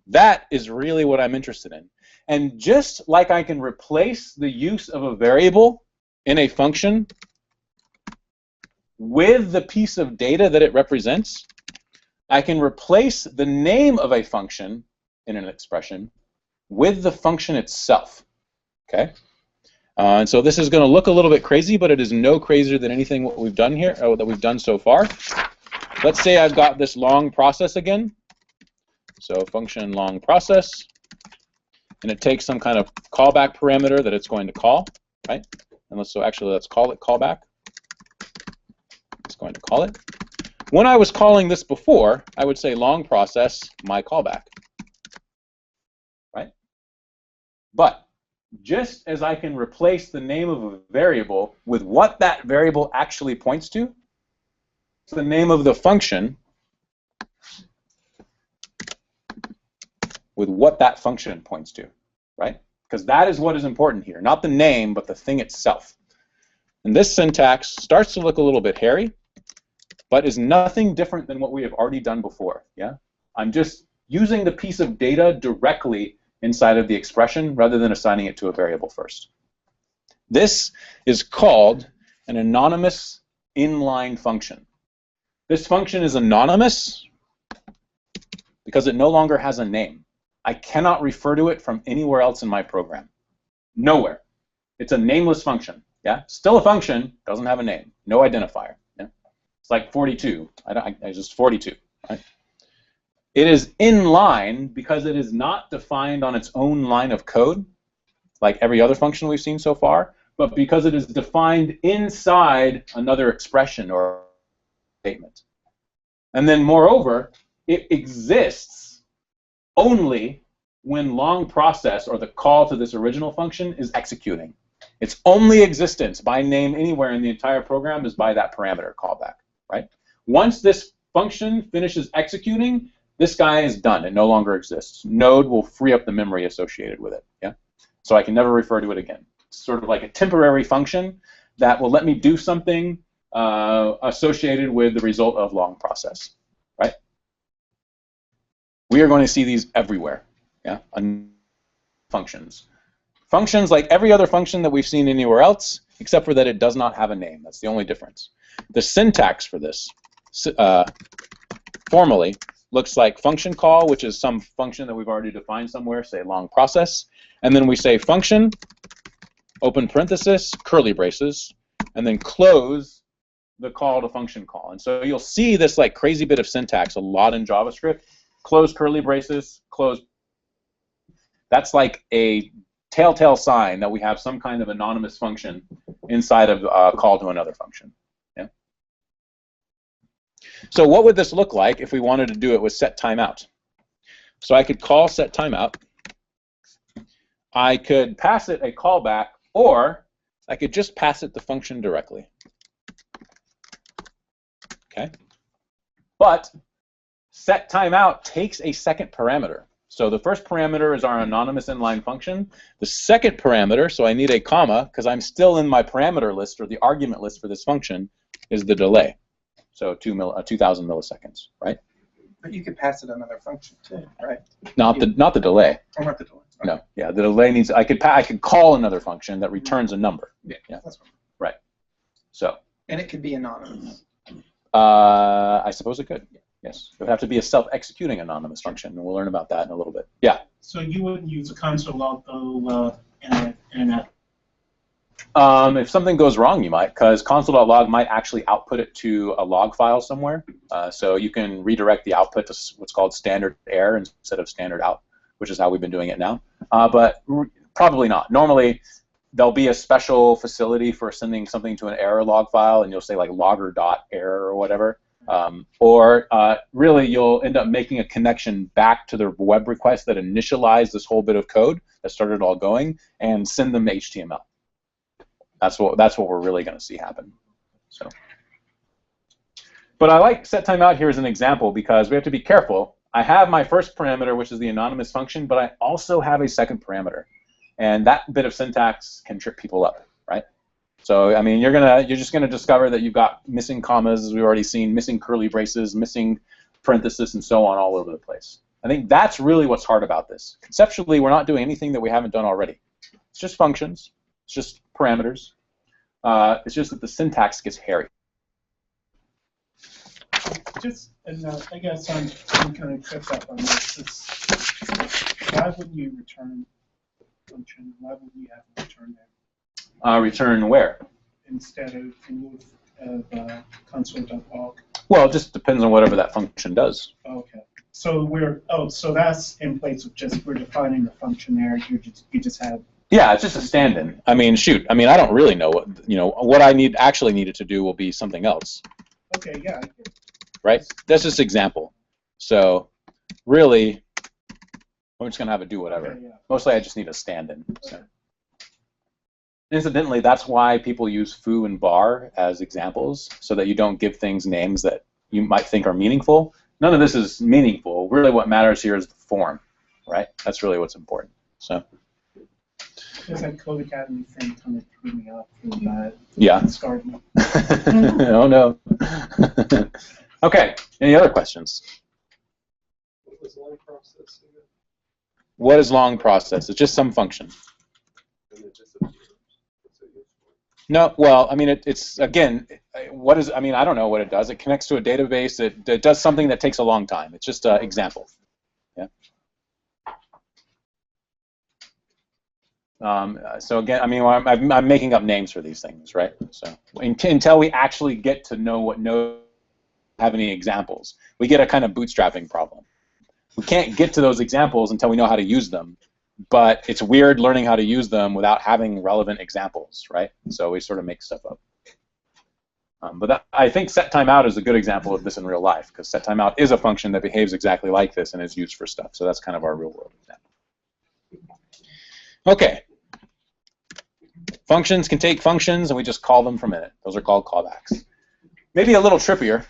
That is really what I'm interested in. And just like I can replace the use of a variable in a function with the piece of data that it represents, I can replace the name of a function in an expression with the function itself. Okay? And so this is going to look a little bit crazy, but it is no crazier than anything what we've done here, that we've done so far. Let's say I've got this long process again. So function long process, and it takes some kind of callback parameter that it's going to call, right? And let's call it callback. It's going to call it. When I was calling this before, I would say long process my callback, right? But just as I can replace the name of a variable with what that variable actually points to, it's the name of the function with what that function points to, right? Because that is what is important here, not the name, but the thing itself. And this syntax starts to look a little bit hairy, but is nothing different than what we have already done before, yeah? I'm just using the piece of data directly inside of the expression rather than assigning it to a variable first. This is called an anonymous inline function. This function is anonymous because it no longer has a name. I cannot refer to it from anywhere else in my program. Nowhere. It's a nameless function. Yeah, still a function, doesn't have a name, no identifier. Yeah? It's like 42. I just 42. Right? It is inline because it is not defined on its own line of code, like every other function we've seen so far, but because it is defined inside another expression or statement. And then, moreover, it exists only when long process, or the call to this original function, is executing. Its only existence by name anywhere in the entire program is by that parameter callback, right? Once this function finishes executing, this guy is done. It no longer exists. Node will free up the memory associated with it, yeah? So I can never refer to it again. It's sort of like a temporary function that will let me do something associated with the result of long process, right? We are going to see these everywhere, yeah? Functions. Functions like every other function that we've seen anywhere else, except for that it does not have a name. That's the only difference. The syntax for this, formally, looks like function call, which is some function that we've already defined somewhere, say long process, and then we say function, open parenthesis, curly braces, and then close the call to function call. And so you'll see this like crazy bit of syntax a lot in JavaScript. Close curly braces, close. That's like a telltale sign that we have some kind of anonymous function inside of a call to another function. Yeah. So what would this look like if we wanted to do it with set timeout? So I could call set timeout. I could pass it a callback, or I could just pass it the function directly. Okay. But set timeout takes a second parameter. So the first parameter is our anonymous inline function. The second parameter, so I need a comma because I'm still in my parameter list or the argument list for this function, is the delay. So 2,000 milliseconds, right? But you could pass it another function too, right? Not the delay. Or not the delay. Okay. No, yeah, the delay needs. I could call another function that returns a number. Yeah, that's right. So. And it could be anonymous. I suppose it could. Yes, it would have to be a self-executing anonymous function, and we'll learn about that in a little bit. Yeah. So you wouldn't use a console log though in an app? If something goes wrong, you might, because console.log might actually output it to a log file somewhere. So you can redirect the output to what's called standard error instead of standard out, which is how we've been doing it now. But probably not. Normally, there'll be a special facility for sending something to an error log file, and you'll say like logger.error or whatever. Really, you'll end up making a connection back to the web request that initialized this whole bit of code that started it all going, and send them HTML. That's what we're really going to see happen. So, but I like set timeout here as an example because we have to be careful. I have my first parameter, which is the anonymous function, but I also have a second parameter. And that bit of syntax can trip people up, right? So, I mean, you're just gonna discover that you've got missing commas, as we've already seen, missing curly braces, missing parentheses, and so on all over the place. I think that's really what's hard about this. Conceptually, we're not doing anything that we haven't done already. It's just functions. It's just parameters. It's just that the syntax gets hairy. Just, and I guess I'm kind of tripped up on this. Why wouldn't you return function? Why wouldn't you have a return there Return where? instead of remove of console.log? Well, it just depends on whatever that function does. Okay. So so that's in place of just we're defining the function there. You just have. Yeah, it's just a stand-in. I mean, shoot. I mean, I don't really know what I actually needed to do will be something else. Okay. Yeah. Right? That's just example. So really, I'm just gonna have it do whatever. Okay, yeah. Mostly, I just need a stand-in. So. Incidentally, that's why people use foo and bar as examples, so that you don't give things names that you might think are meaningful. None of this is meaningful. Really, what matters here is the form, right? That's really what's important. So. Because that Code Academy thing kind of threw me off really bad. Yeah. It scarred me. Oh no. Okay. Any other questions? What was long process again? What is long process? It's just some function. And it just appears. What's it used for? No. Well, I mean, it's again, what is? I mean, I don't know what it does. It connects to a database. It does something that takes a long time. It's just an example. Yeah. So again, I mean, I'm making up names for these things, right? So until we actually get to know what nodes have any examples, we get a kind of bootstrapping problem. We can't get to those examples until we know how to use them, but it's weird learning how to use them without having relevant examples, right? So we sort of make stuff up. But I think setTimeout is a good example of this in real life, because setTimeout is a function that behaves exactly like this and is used for stuff. So that's kind of our real-world example. Okay. Functions can take functions, and we just call them from it. Those are called callbacks. Maybe a little trippier.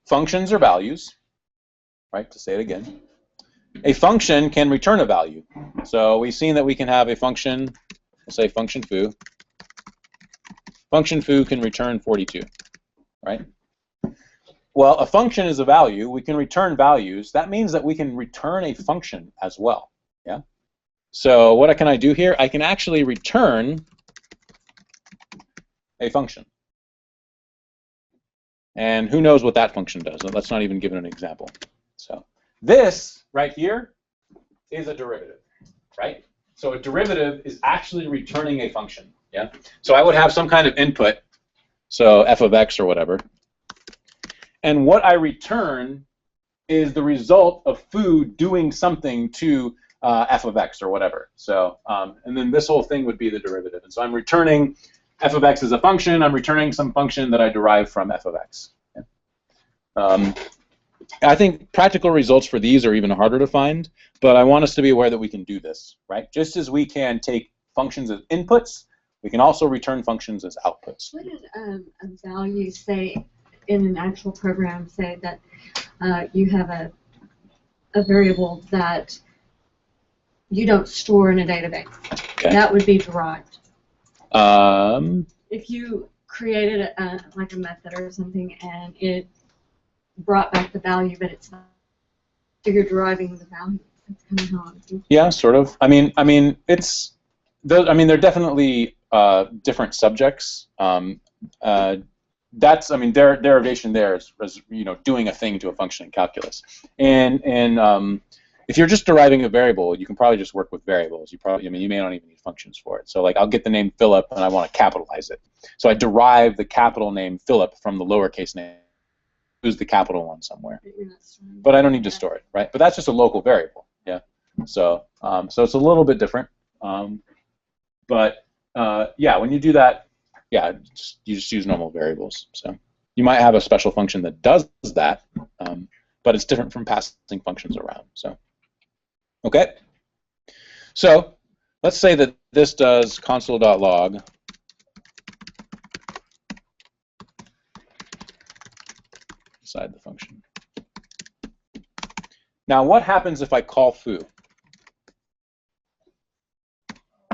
Functions are values, right? To say it again. A function can return a value. So we've seen that we can have a function, we'll say function foo. Function foo can return 42, right? Well, a function is a value. We can return values. That means that we can return a function as well, yeah? So what can I do here? I can actually return a function. And who knows what that function does? Let's not even give it an example. So this right here is a derivative, right? So a derivative is actually returning a function, yeah? So I would have some kind of input, so f of x or whatever. And what I return is the result of foo doing something to f of x or whatever. So, and then this whole thing would be the derivative. And so I'm returning f of x as a function. I'm returning some function that I derive from f of x. Yeah. I think practical results for these are even harder to find, but I want us to be aware that we can do this, right? Just as we can take functions as inputs, we can also return functions as outputs. What did a value say in an actual program, say that you have a variable that you don't store in a database? Okay. That would be derived. If you created like a method or something and it brought back the value, but it's not, so you're deriving the value. That's kind of how I'm thinking. Yeah, sort of. I mean, it's those. I mean, they're definitely different subjects. That's, I mean, their derivation there is doing a thing to a function in calculus. And if you're just deriving a variable, you can probably just work with variables. You may not even need functions for it. So like, I'll get the name Philip and I want to capitalize it. So I derive the capital name Philip from the lowercase name. Use the capital one somewhere. But I don't need to store it, right? But that's just a local variable, yeah. So so it's a little bit different. But yeah, when you do that, yeah, you just use normal variables. So you might have a special function that does that, but it's different from passing functions around. So okay. So let's say that this does console.log. Inside the function. Now, what happens if I call foo?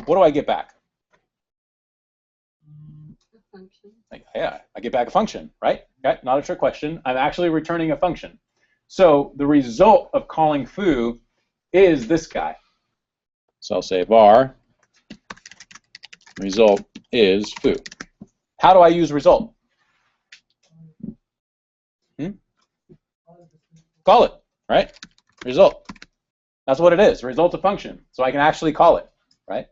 What do I get back? Function. Yeah, I get back a function, right? Okay, not a trick question. I'm actually returning a function. So the result of calling foo is this guy. So I'll say var result is foo. How do I use result? Call it, right? Result. That's what it is. Result of function. So I can actually call it, right?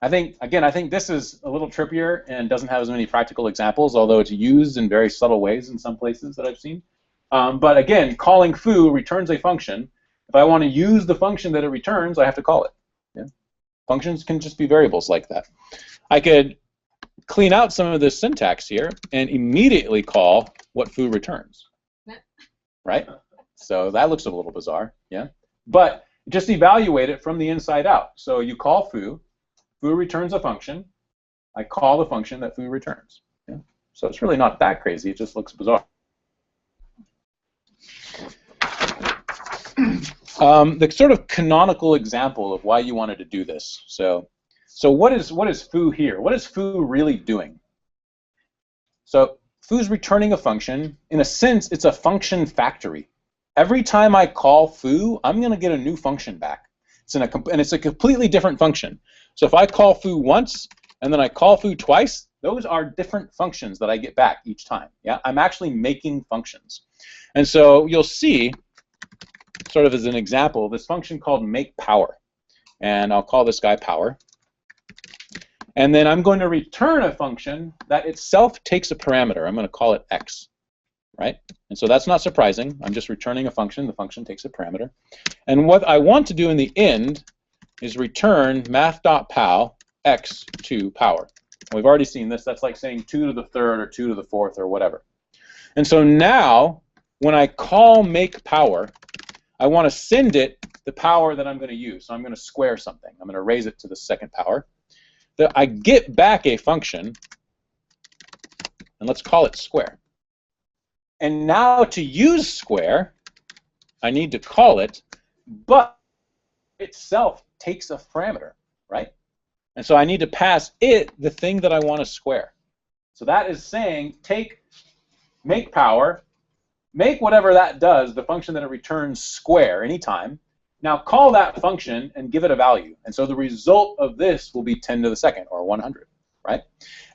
I think this is a little trippier and doesn't have as many practical examples, although it's used in very subtle ways in some places that I've seen. But again, calling foo returns a function. If I want to use the function that it returns, I have to call it. Yeah? Functions can just be variables like that. I could clean out some of this syntax here and immediately call what foo returns. Right? So that looks a little bizarre, yeah? But just evaluate it from the inside out. So you call foo. Foo returns a function. I call the function that foo returns. Yeah? So it's really not that crazy. It just looks bizarre. The sort of canonical example of why you wanted to do this. So what is foo here? What is foo really doing? So foo's returning a function. In a sense, it's a function factory. Every time I call foo, I'm going to get a new function back. And it's a completely different function. So if I call foo once and then I call foo twice, those are different functions that I get back each time. Yeah, I'm actually making functions. And so you'll see, sort of as an example, this function called make power. And I'll call this guy power. And then I'm going to return a function that itself takes a parameter. I'm going to call it x. Right? And so that's not surprising. I'm just returning a function. The function takes a parameter. And what I want to do in the end is return math.pow x to power. And we've already seen this. That's like saying 2 to the third or 2 to the fourth or whatever. And so now, when I call make power, I want to send it the power that I'm going to use. So I'm going to square something. I'm going to raise it to the second power. I get back a function, and let's call it square. And now to use square, I need to call it, but itself takes a parameter, right? And so I need to pass it the thing that I want to square. So that is saying take make power, make whatever that does, the function that it returns square anytime. Now call that function and give it a value. And so the result of this will be 10 to the second, or 100, right?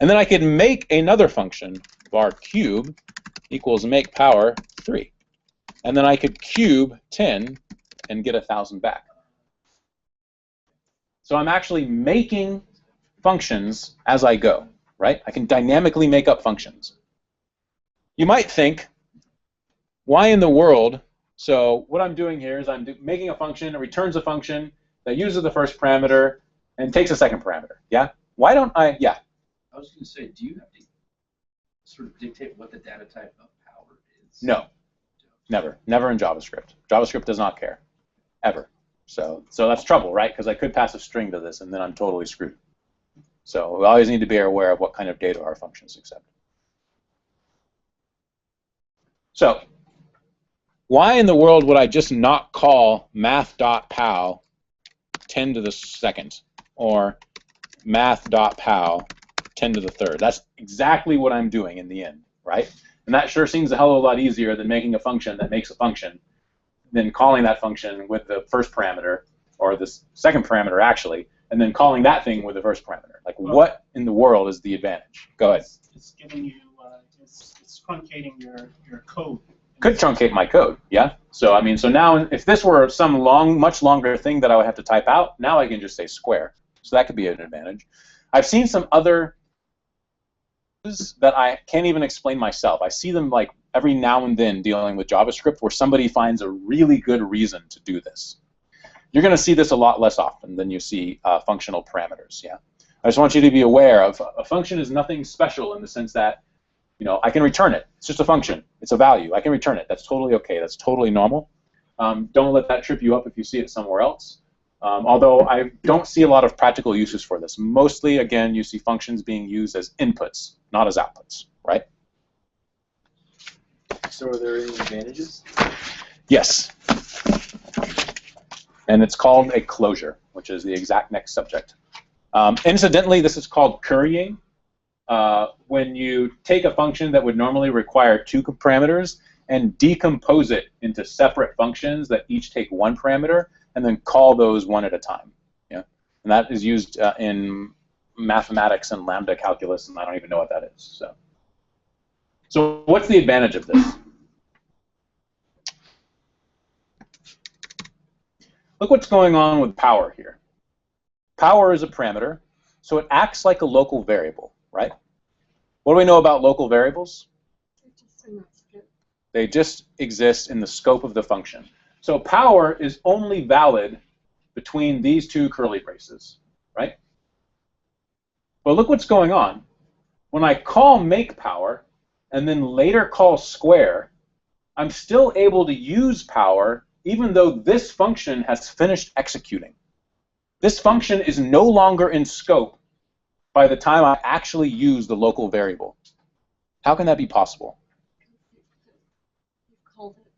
And then I can make another function, var cube equals make power 3. And then I could cube 10 and get 1,000 back. So I'm actually making functions as I go, right? I can dynamically make up functions. You might think, why in the world? So what I'm doing here is I'm making a function, it returns a function that uses the first parameter and takes a second parameter. Yeah? Why don't I? Yeah. I was going to say, do you have to sort of dictate what the data type of power is? No. Never. Never in JavaScript. JavaScript does not care. Ever. So that's trouble, right? Because I could pass a string to this, and then I'm totally screwed. So we always need to be aware of what kind of data our functions accept. So why in the world would I just not call math.pow 10 to the second or math.pow 10 to the third? That's exactly what I'm doing in the end, right? And that sure seems a hell of a lot easier than making a function that makes a function, then calling that function with the first parameter, or this second parameter actually, and then calling that thing with the first parameter. Like, what in the world is the advantage? Go ahead. It's giving you, it's truncating your code. Could truncate my code, yeah. So I mean, so now if this were some much longer thing that I would have to type out, now I can just say square. So that could be an advantage. I've seen some other that I can't even explain myself. I see them like every now and then dealing with JavaScript where somebody finds a really good reason to do this. You're going to see this a lot less often than you see functional parameters. Yeah, I just want you to be aware of a function is nothing special in the sense that, you know, I can return it. It's just a function. It's a value. I can return it. That's totally okay. That's totally normal. Don't let that trip you up if you see it somewhere else. Although I don't see a lot of practical uses for this. Mostly, again, you see functions being used as inputs, not as outputs, right? So are there any advantages? Yes. And it's called a closure, which is the exact next subject. Incidentally, this is called currying. When you take a function that would normally require 2 parameters and decompose it into separate functions that each take 1 parameter, and then call those one at a time. Yeah, and that is used in mathematics and lambda calculus, and I don't even know what that is. So what's the advantage of this? Look what's going on with power here. Power is a parameter, so it acts like a local variable, right? What do we know about local variables? They just exist in the scope of the function. So power is only valid between these 2 curly braces, right? But look what's going on. When I call make power and then later call square, I'm still able to use power even though this function has finished executing. This function is no longer in scope by the time I actually use the local variable. How can that be possible? You called it.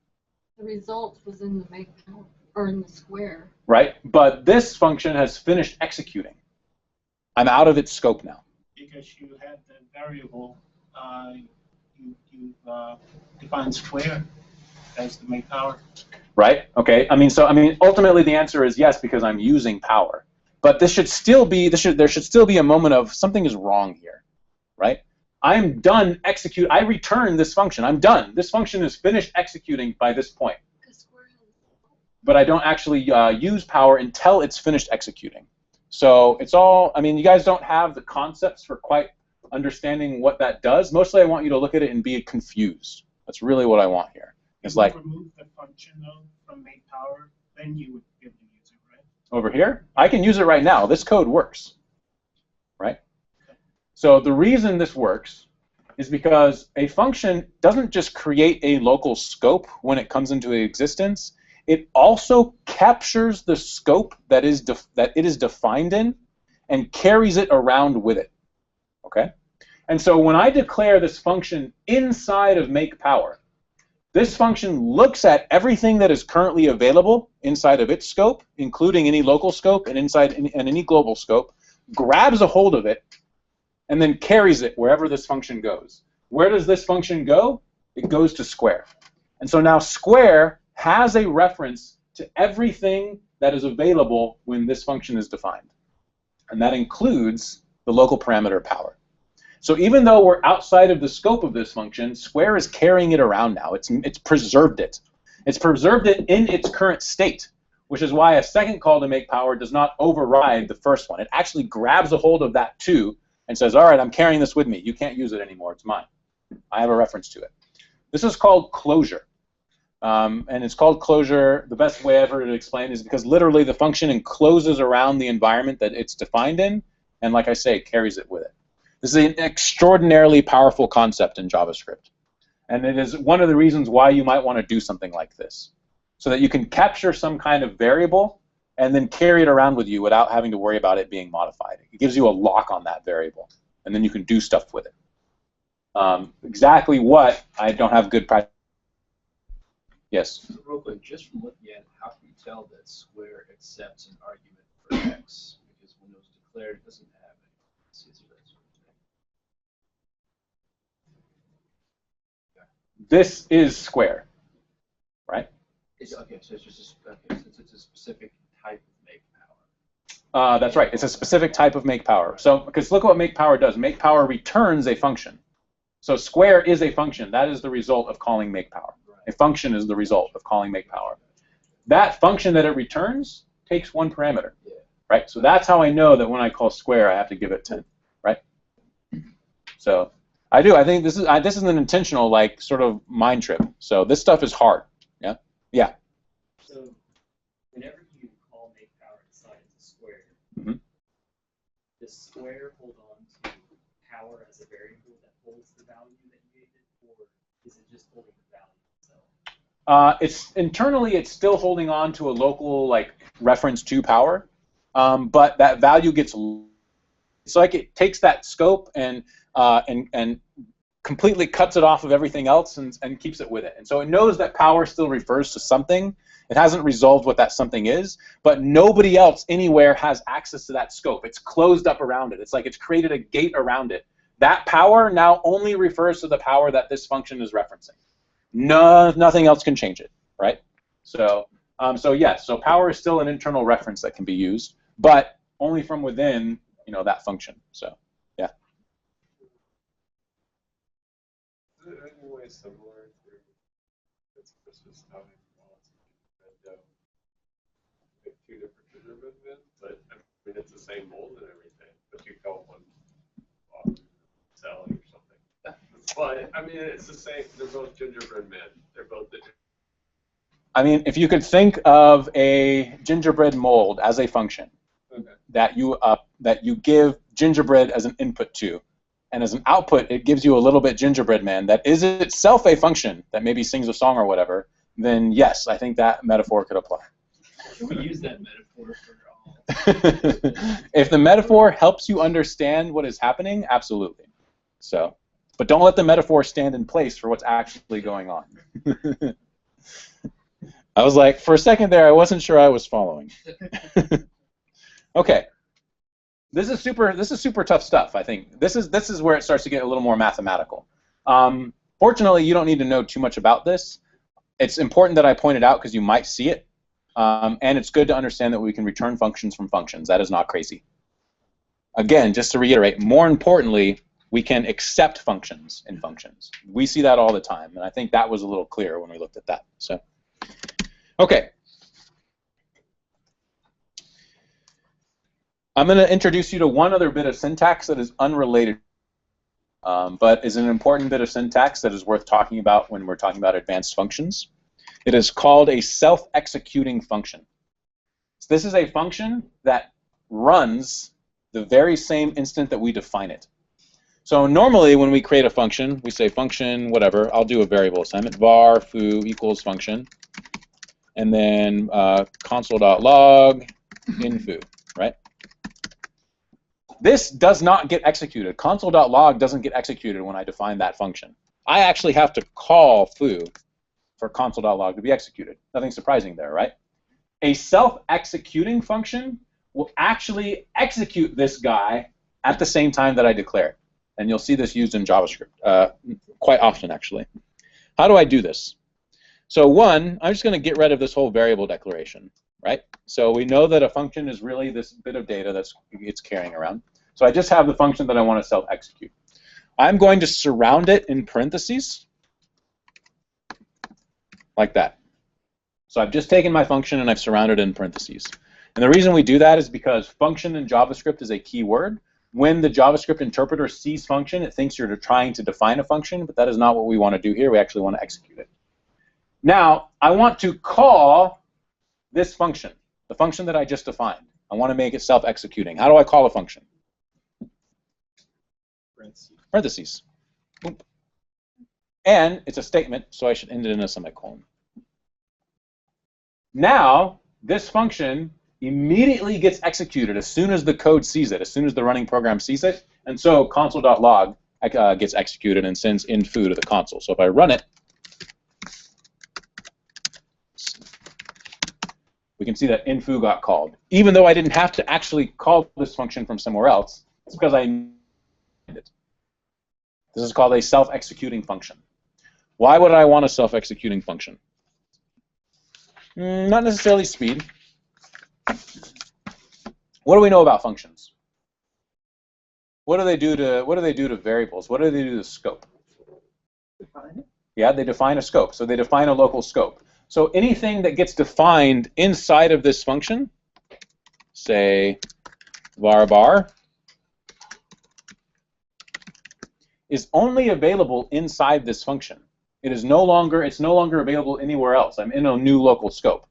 The result was in the make power, or in the square. Right, but this function has finished executing. I'm out of its scope now. Because you had the variable, you defined square as the make power. Right? Okay. Ultimately the answer is yes because I'm using power. But there should still be a moment of something is wrong here, right? I'm done execute. I return this function. I'm done. This function is finished executing by this point. But I don't actually use power until it's finished executing. So it's all. You guys don't have the concepts for quite understanding what that does. Mostly, I want you to look at it and be confused. That's really what I want here. It's like remove the function though from make power, then you would be able to use it, right? Over here, I can use it right now. This code works, right? So the reason this works is because a function doesn't just create a local scope when it comes into existence. It also captures the scope that it is defined in and carries it around with it. Okay? And so when I declare this function inside of make power, this function looks at everything that is currently available inside of its scope, including any local scope and any global scope, grabs a hold of it, and then carries it wherever this function goes. Where does this function go? It goes to square. And so now square has a reference to everything that is available when this function is defined. And that includes the local parameter power. So even though we're outside of the scope of this function, square is carrying it around now. It's preserved it. It's preserved it in its current state, which is why a second call to make power does not override the first one. It actually grabs a hold of that too and says, all right, I'm carrying this with me. You can't use it anymore. It's mine. I have a reference to it. This is called closure. And it's called closure. The best way ever to explain is because literally the function encloses around the environment that it's defined in, and like I say, carries it with it. This is an extraordinarily powerful concept in JavaScript. And it is one of the reasons why you might want to do something like this, so that you can capture some kind of variable and then carry it around with you without having to worry about it being modified. It gives you a lock on that variable, and then you can do stuff with it. Exactly what, I don't have good practice. Yes? So real quick, just from looking at it, how can you tell that square accepts an argument for x? Because when it was declared, it doesn't have any. This is square, right? Okay, so it's just since it's a specific type of make power. That's right. It's a specific type of make power. So, because look what make power does. Make power returns a function. So square is a function. That is the result of calling make power. Right. A function is the result of calling make power. That function that it returns takes one parameter, right? So that's how I know that when I call square, I have to give it 10, right? So I do. I think this is an intentional sort of mind trip. So this stuff is hard. Yeah. Yeah. So whenever you call make power inside the square, does square hold on to power as a variable that holds the value that you gave it, or is it just holding the value itself? It's internally, it's still holding on to a local reference to power, but that value gets. It's like it takes that scope and completely cuts it off of everything else and keeps it with it. And so it knows that power still refers to something. It hasn't resolved what that something is, but nobody else anywhere has access to that scope. It's closed up around it. It's like it's created a gate around it. That power now only refers to the power that this function is referencing. No, nothing else can change it, right? So, yes, so power is still an internal reference that can be used, but only from within, that function. So, yeah. Is it in any way similar to it's Christmas time? Two different gingerbread men, but I mean it's the same mold and everything, but you call one Sally or something. But I mean it's the same. They're both gingerbread men. They're both the. I mean, if you could think of a gingerbread mold as a function that you give gingerbread as an input to, and as an output it gives you a little bit gingerbread man that is itself a function that maybe sings a song or whatever, then yes, I think that metaphor could apply. Can we use that metaphor for all? If the metaphor helps you understand what is happening, absolutely. So, but don't let the metaphor stand in place for what's actually going on. I was like, for a second there, I wasn't sure I was following. Okay, this is super tough stuff. I think this is where it starts to get a little more mathematical. Fortunately, you don't need to know too much about this. It's important that I point it out because you might see it, and it's good to understand that we can return functions from functions. That is not crazy. Again, just to reiterate, more importantly, we can accept functions in functions. We see that all the time, and I think that was a little clearer when we looked at that. So, okay. I'm going to introduce you to one other bit of syntax that is unrelated, but is an important bit of syntax that is worth talking about when we're talking about advanced functions. It is called a self-executing function. So this is a function that runs the very same instant that we define it. So normally when we create a function, we say function whatever. I'll do a variable assignment, var foo equals function, and then console.log in foo, right? This does not get executed. Console.log doesn't get executed when I define that function. I actually have to call foo for console.log to be executed. Nothing surprising there, right? A self-executing function will actually execute this guy at the same time that I declare it. And you'll see this used in JavaScript quite often, actually. How do I do this? So one, I'm just going to get rid of this whole variable declaration, right? So we know that a function is really this bit of data that's it's carrying around. So I just have the function that I want to self-execute. I'm going to surround it in parentheses, like that. So I've just taken my function and I've surrounded it in parentheses. And the reason we do that is because function in JavaScript is a key word. When the JavaScript interpreter sees function, it thinks you're trying to define a function, but that is not what we want to do here. We actually want to execute it. Now, I want to call this function, the function that I just defined. I want to make it self-executing. How do I call a function? Parentheses. Boom. And it's a statement, so I should end it in a semicolon. Now, this function immediately gets executed as soon as the code sees it, as soon as the running program sees it, and so console.log gets executed and sends in foo to the console. So if I run it, we can see that infoo got called. Even though I didn't have to actually call this function from somewhere else, it's because I named it. This is called a self-executing function. Why would I want a self-executing function? Not necessarily speed. What do we know about functions? What do they do to variables? What do they do to scope? Define it. Yeah, they define a scope. So they define a local scope. So anything that gets defined inside of this function, say var bar, is only available inside this function. It's no longer available anywhere else. I'm in a new local scope.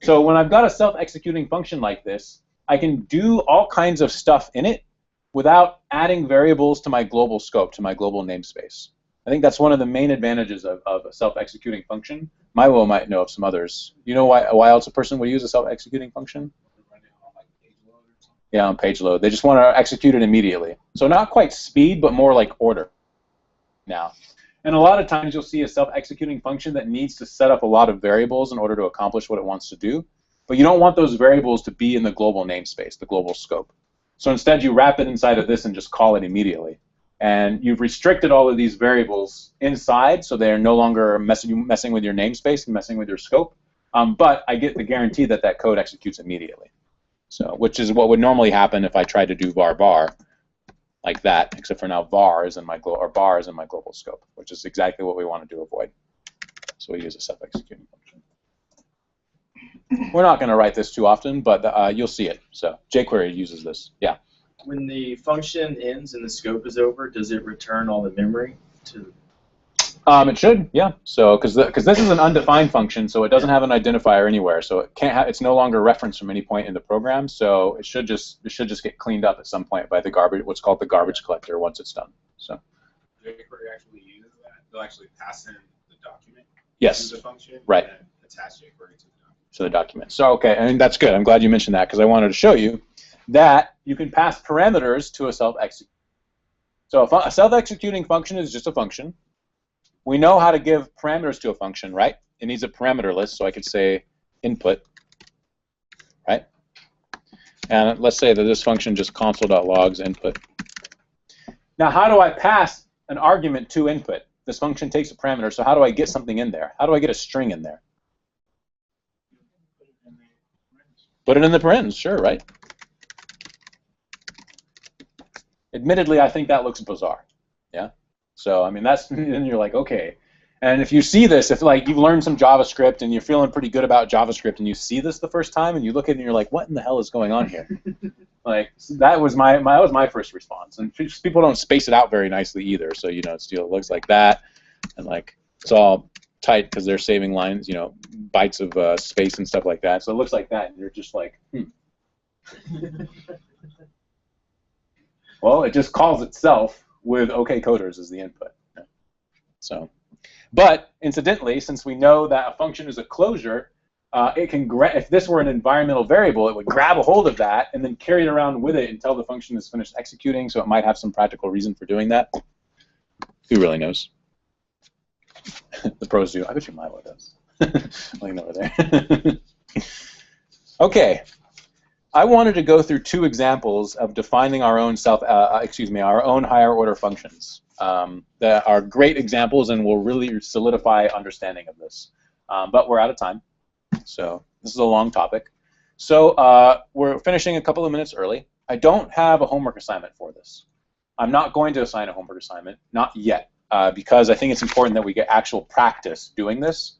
So when I've got a self-executing function like this, I can do all kinds of stuff in it without adding variables to my global scope, to my global namespace. I think that's one of the main advantages of a self-executing function. Milo might know of some others. You know why else a person would use a self-executing function? Yeah, on page load. They just want to execute it immediately. So not quite speed, but more like order. now. And a lot of times you'll see a self-executing function that needs to set up a lot of variables in order to accomplish what it wants to do. But you don't want those variables to be in the global namespace, the global scope. So instead you wrap it inside of this and just call it immediately. And you've restricted all of these variables inside, so they're no longer messing with your namespace and messing with your scope. But I get the guarantee that that code executes immediately. So, which is what would normally happen if I tried to do var like that, except for now var is in my bar is in my global scope, which is exactly what we wanted to avoid. So we use a self-executing function. We're not going to write this too often, but you'll see it. So jQuery uses this. Yeah. When the function ends and the scope is over, does it return all the memory to? It should, yeah. So because this is an undefined function, so it doesn't have an identifier anywhere, so it can't. It's no longer referenced from any point in the program. So it should just get cleaned up at some point by the what's called the garbage collector once it's done. So. jQuery actually uses that. They'll actually pass in the document. Yes. To the function. Right. And attach jQuery to the document. To the document. So okay, and that's good. I'm glad you mentioned that because I wanted to show you that you can pass parameters to a self-execute. So a self-executing function is just a function. We know how to give parameters to a function, right? It needs a parameter list, so I could say input, right? And let's say that this function just console.logs input. Now, how do I pass an argument to input? This function takes a parameter, so how do I get something in there? How do I get a string in there? Put it in the parens, sure, right? Admittedly, I think that looks bizarre. Yeah. So I mean, then you're like, okay. And if you see this, if like you've learned some JavaScript and you're feeling pretty good about JavaScript, and you see this the first time, and you look at it and you're like, what in the hell is going on here? Like that was my first response. And people don't space it out very nicely either. So you know, it still looks like that, and like it's all tight because they're saving lines, you know, bytes of space and stuff like that. So it looks like that, and you're just like, Well, it just calls itself with OKCoders as the input. So, but incidentally, since we know that a function is a closure, it can if this were an environmental variable, it would grab a hold of that and then carry it around with it until the function is finished executing. So it might have some practical reason for doing that. Who really knows? The pros do. I bet you Milo does. Laying over there. Okay. I wanted to go through two examples of defining our own our own higher order functions that are great examples and will really solidify understanding of this. But we're out of time, so this is a long topic. So we're finishing a couple of minutes early. I don't have a homework assignment for this. I'm not going to assign a homework assignment, not yet, because I think it's important that we get actual practice doing this.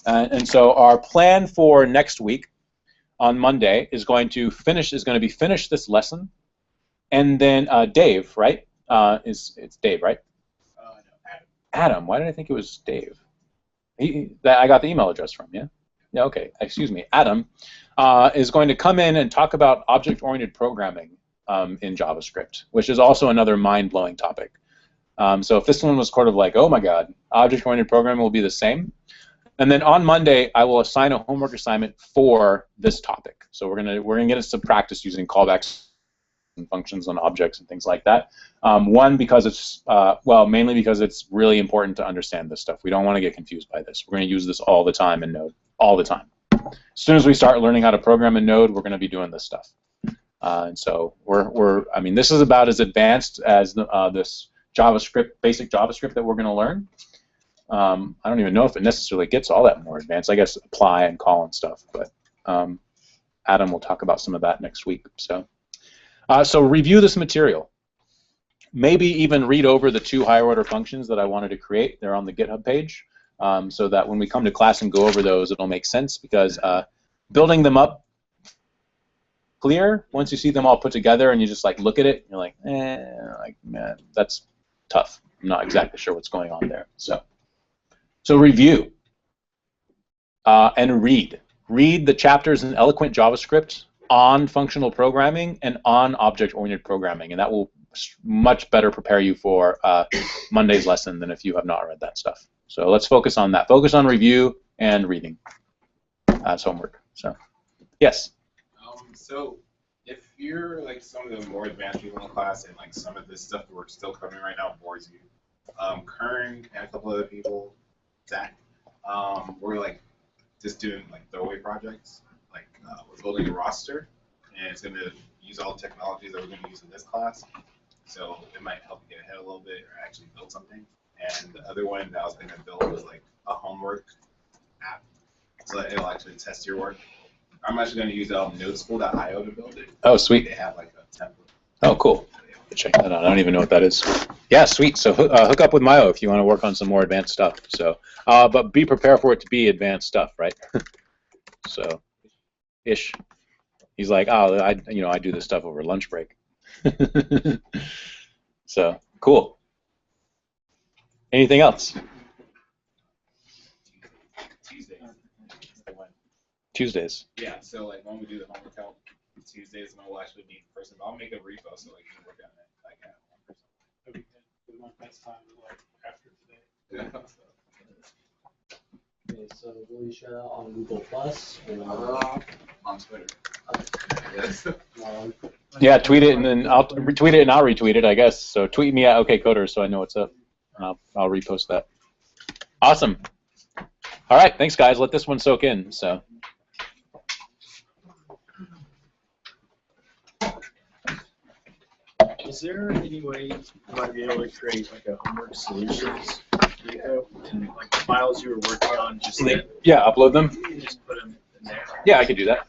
And so our plan for next week on Monday is going to be finish this lesson, and then Dave, right? It's Dave, right? No, Adam. Why did I think it was Dave? I got the email address from, yeah? Yeah, okay. Excuse me. Adam is going to come in and talk about object-oriented programming in JavaScript, which is also another mind-blowing topic. So if this one was sort of like, oh my God, object-oriented programming will be the same. And then on Monday, I will assign a homework assignment for this topic. So we're gonna get into some practice using callbacks and functions on objects and things like that. One, because it's mainly because it's really important to understand this stuff. We don't want to get confused by this. We're going to use this all the time in Node, all the time. As soon as we start learning how to program in Node, we're going to be doing this stuff. And so I mean, this is about as advanced as this JavaScript, basic JavaScript that we're going to learn. I don't even know if it necessarily gets all that more advanced. I guess apply and call and stuff, but Adam will talk about some of that next week. So review this material. Maybe even read over the two higher order functions that I wanted to create. They're on the GitHub page, so that when we come to class and go over those, it'll make sense, because building them up clear, once you see them all put together and you just like look at it, you're like, man, that's tough. I'm not exactly sure what's going on there. So review and read. Read the chapters in Eloquent JavaScript on functional programming and on object-oriented programming, and that will much better prepare you for Monday's lesson than if you have not read that stuff. So let's focus on that. Focus on review and reading as homework. So, yes? So if you're like some of the more advanced people in the class and like some of this stuff that we're still covering right now bores you, Kern and a couple other people, Zach, we're like just doing like throwaway projects. Like we're building a roster, and it's gonna use all the technologies that we're gonna use in this class. So it might help you get ahead a little bit or actually build something. And the other one that I was gonna build was like a homework app, so that it'll actually test your work. I'm actually gonna use Noteschool.io to build it. Oh, sweet. They have like a template. Oh, cool. Check that out. I don't even know what that is. Yeah, sweet. So hook up with Mio if you want to work on some more advanced stuff. So, but be prepared for it to be advanced stuff, right? So, ish. He's like, oh, I do this stuff over lunch break. So, cool. Anything else? Tuesdays. Yeah, so like when we do the homework help Tuesdays, and we'll actually meet in person. But I'll make a repo so like you can work on it like at one person. We want best time like after today. Yeah. Okay, so Alicia on Google Plus On Twitter. Yes. Yeah, tweet it and then I'll retweet it and I'll retweet it, I guess. So tweet me at OKCoder so I know what's up. And I'll repost that. Awesome. All right, thanks guys. Let this one soak in. So. Is there any way you might be able to create like a homework solutions repo and like the files you were working on just Yeah, upload them. just put them in there? Yeah, I could do that.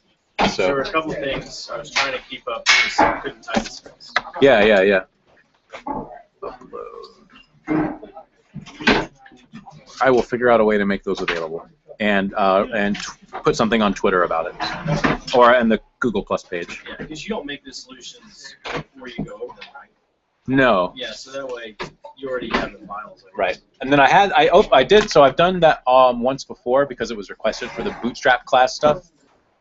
So there were So a couple things I was trying to keep up, just couldn't type this fast. yeah. I will figure out a way to make those available and put something on Twitter about it or in the Google Plus page. Yeah, because you don't make the solutions before you go over them, right? No. Yeah, so that way you already have the files. I guess. Right. And then I did, so I've done that once before because it was requested for the Bootstrap class stuff.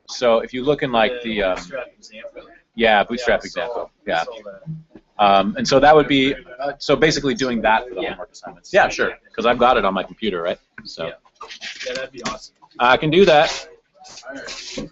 So if you look in like the Bootstrap example. yeah, Bootstrap I saw- example, I yeah. saw that. And so that would be so basically doing that for the Yeah. homework assignments. Yeah, sure, because I've got it on my computer, right? So Yeah, that'd be awesome. I can do that. All right.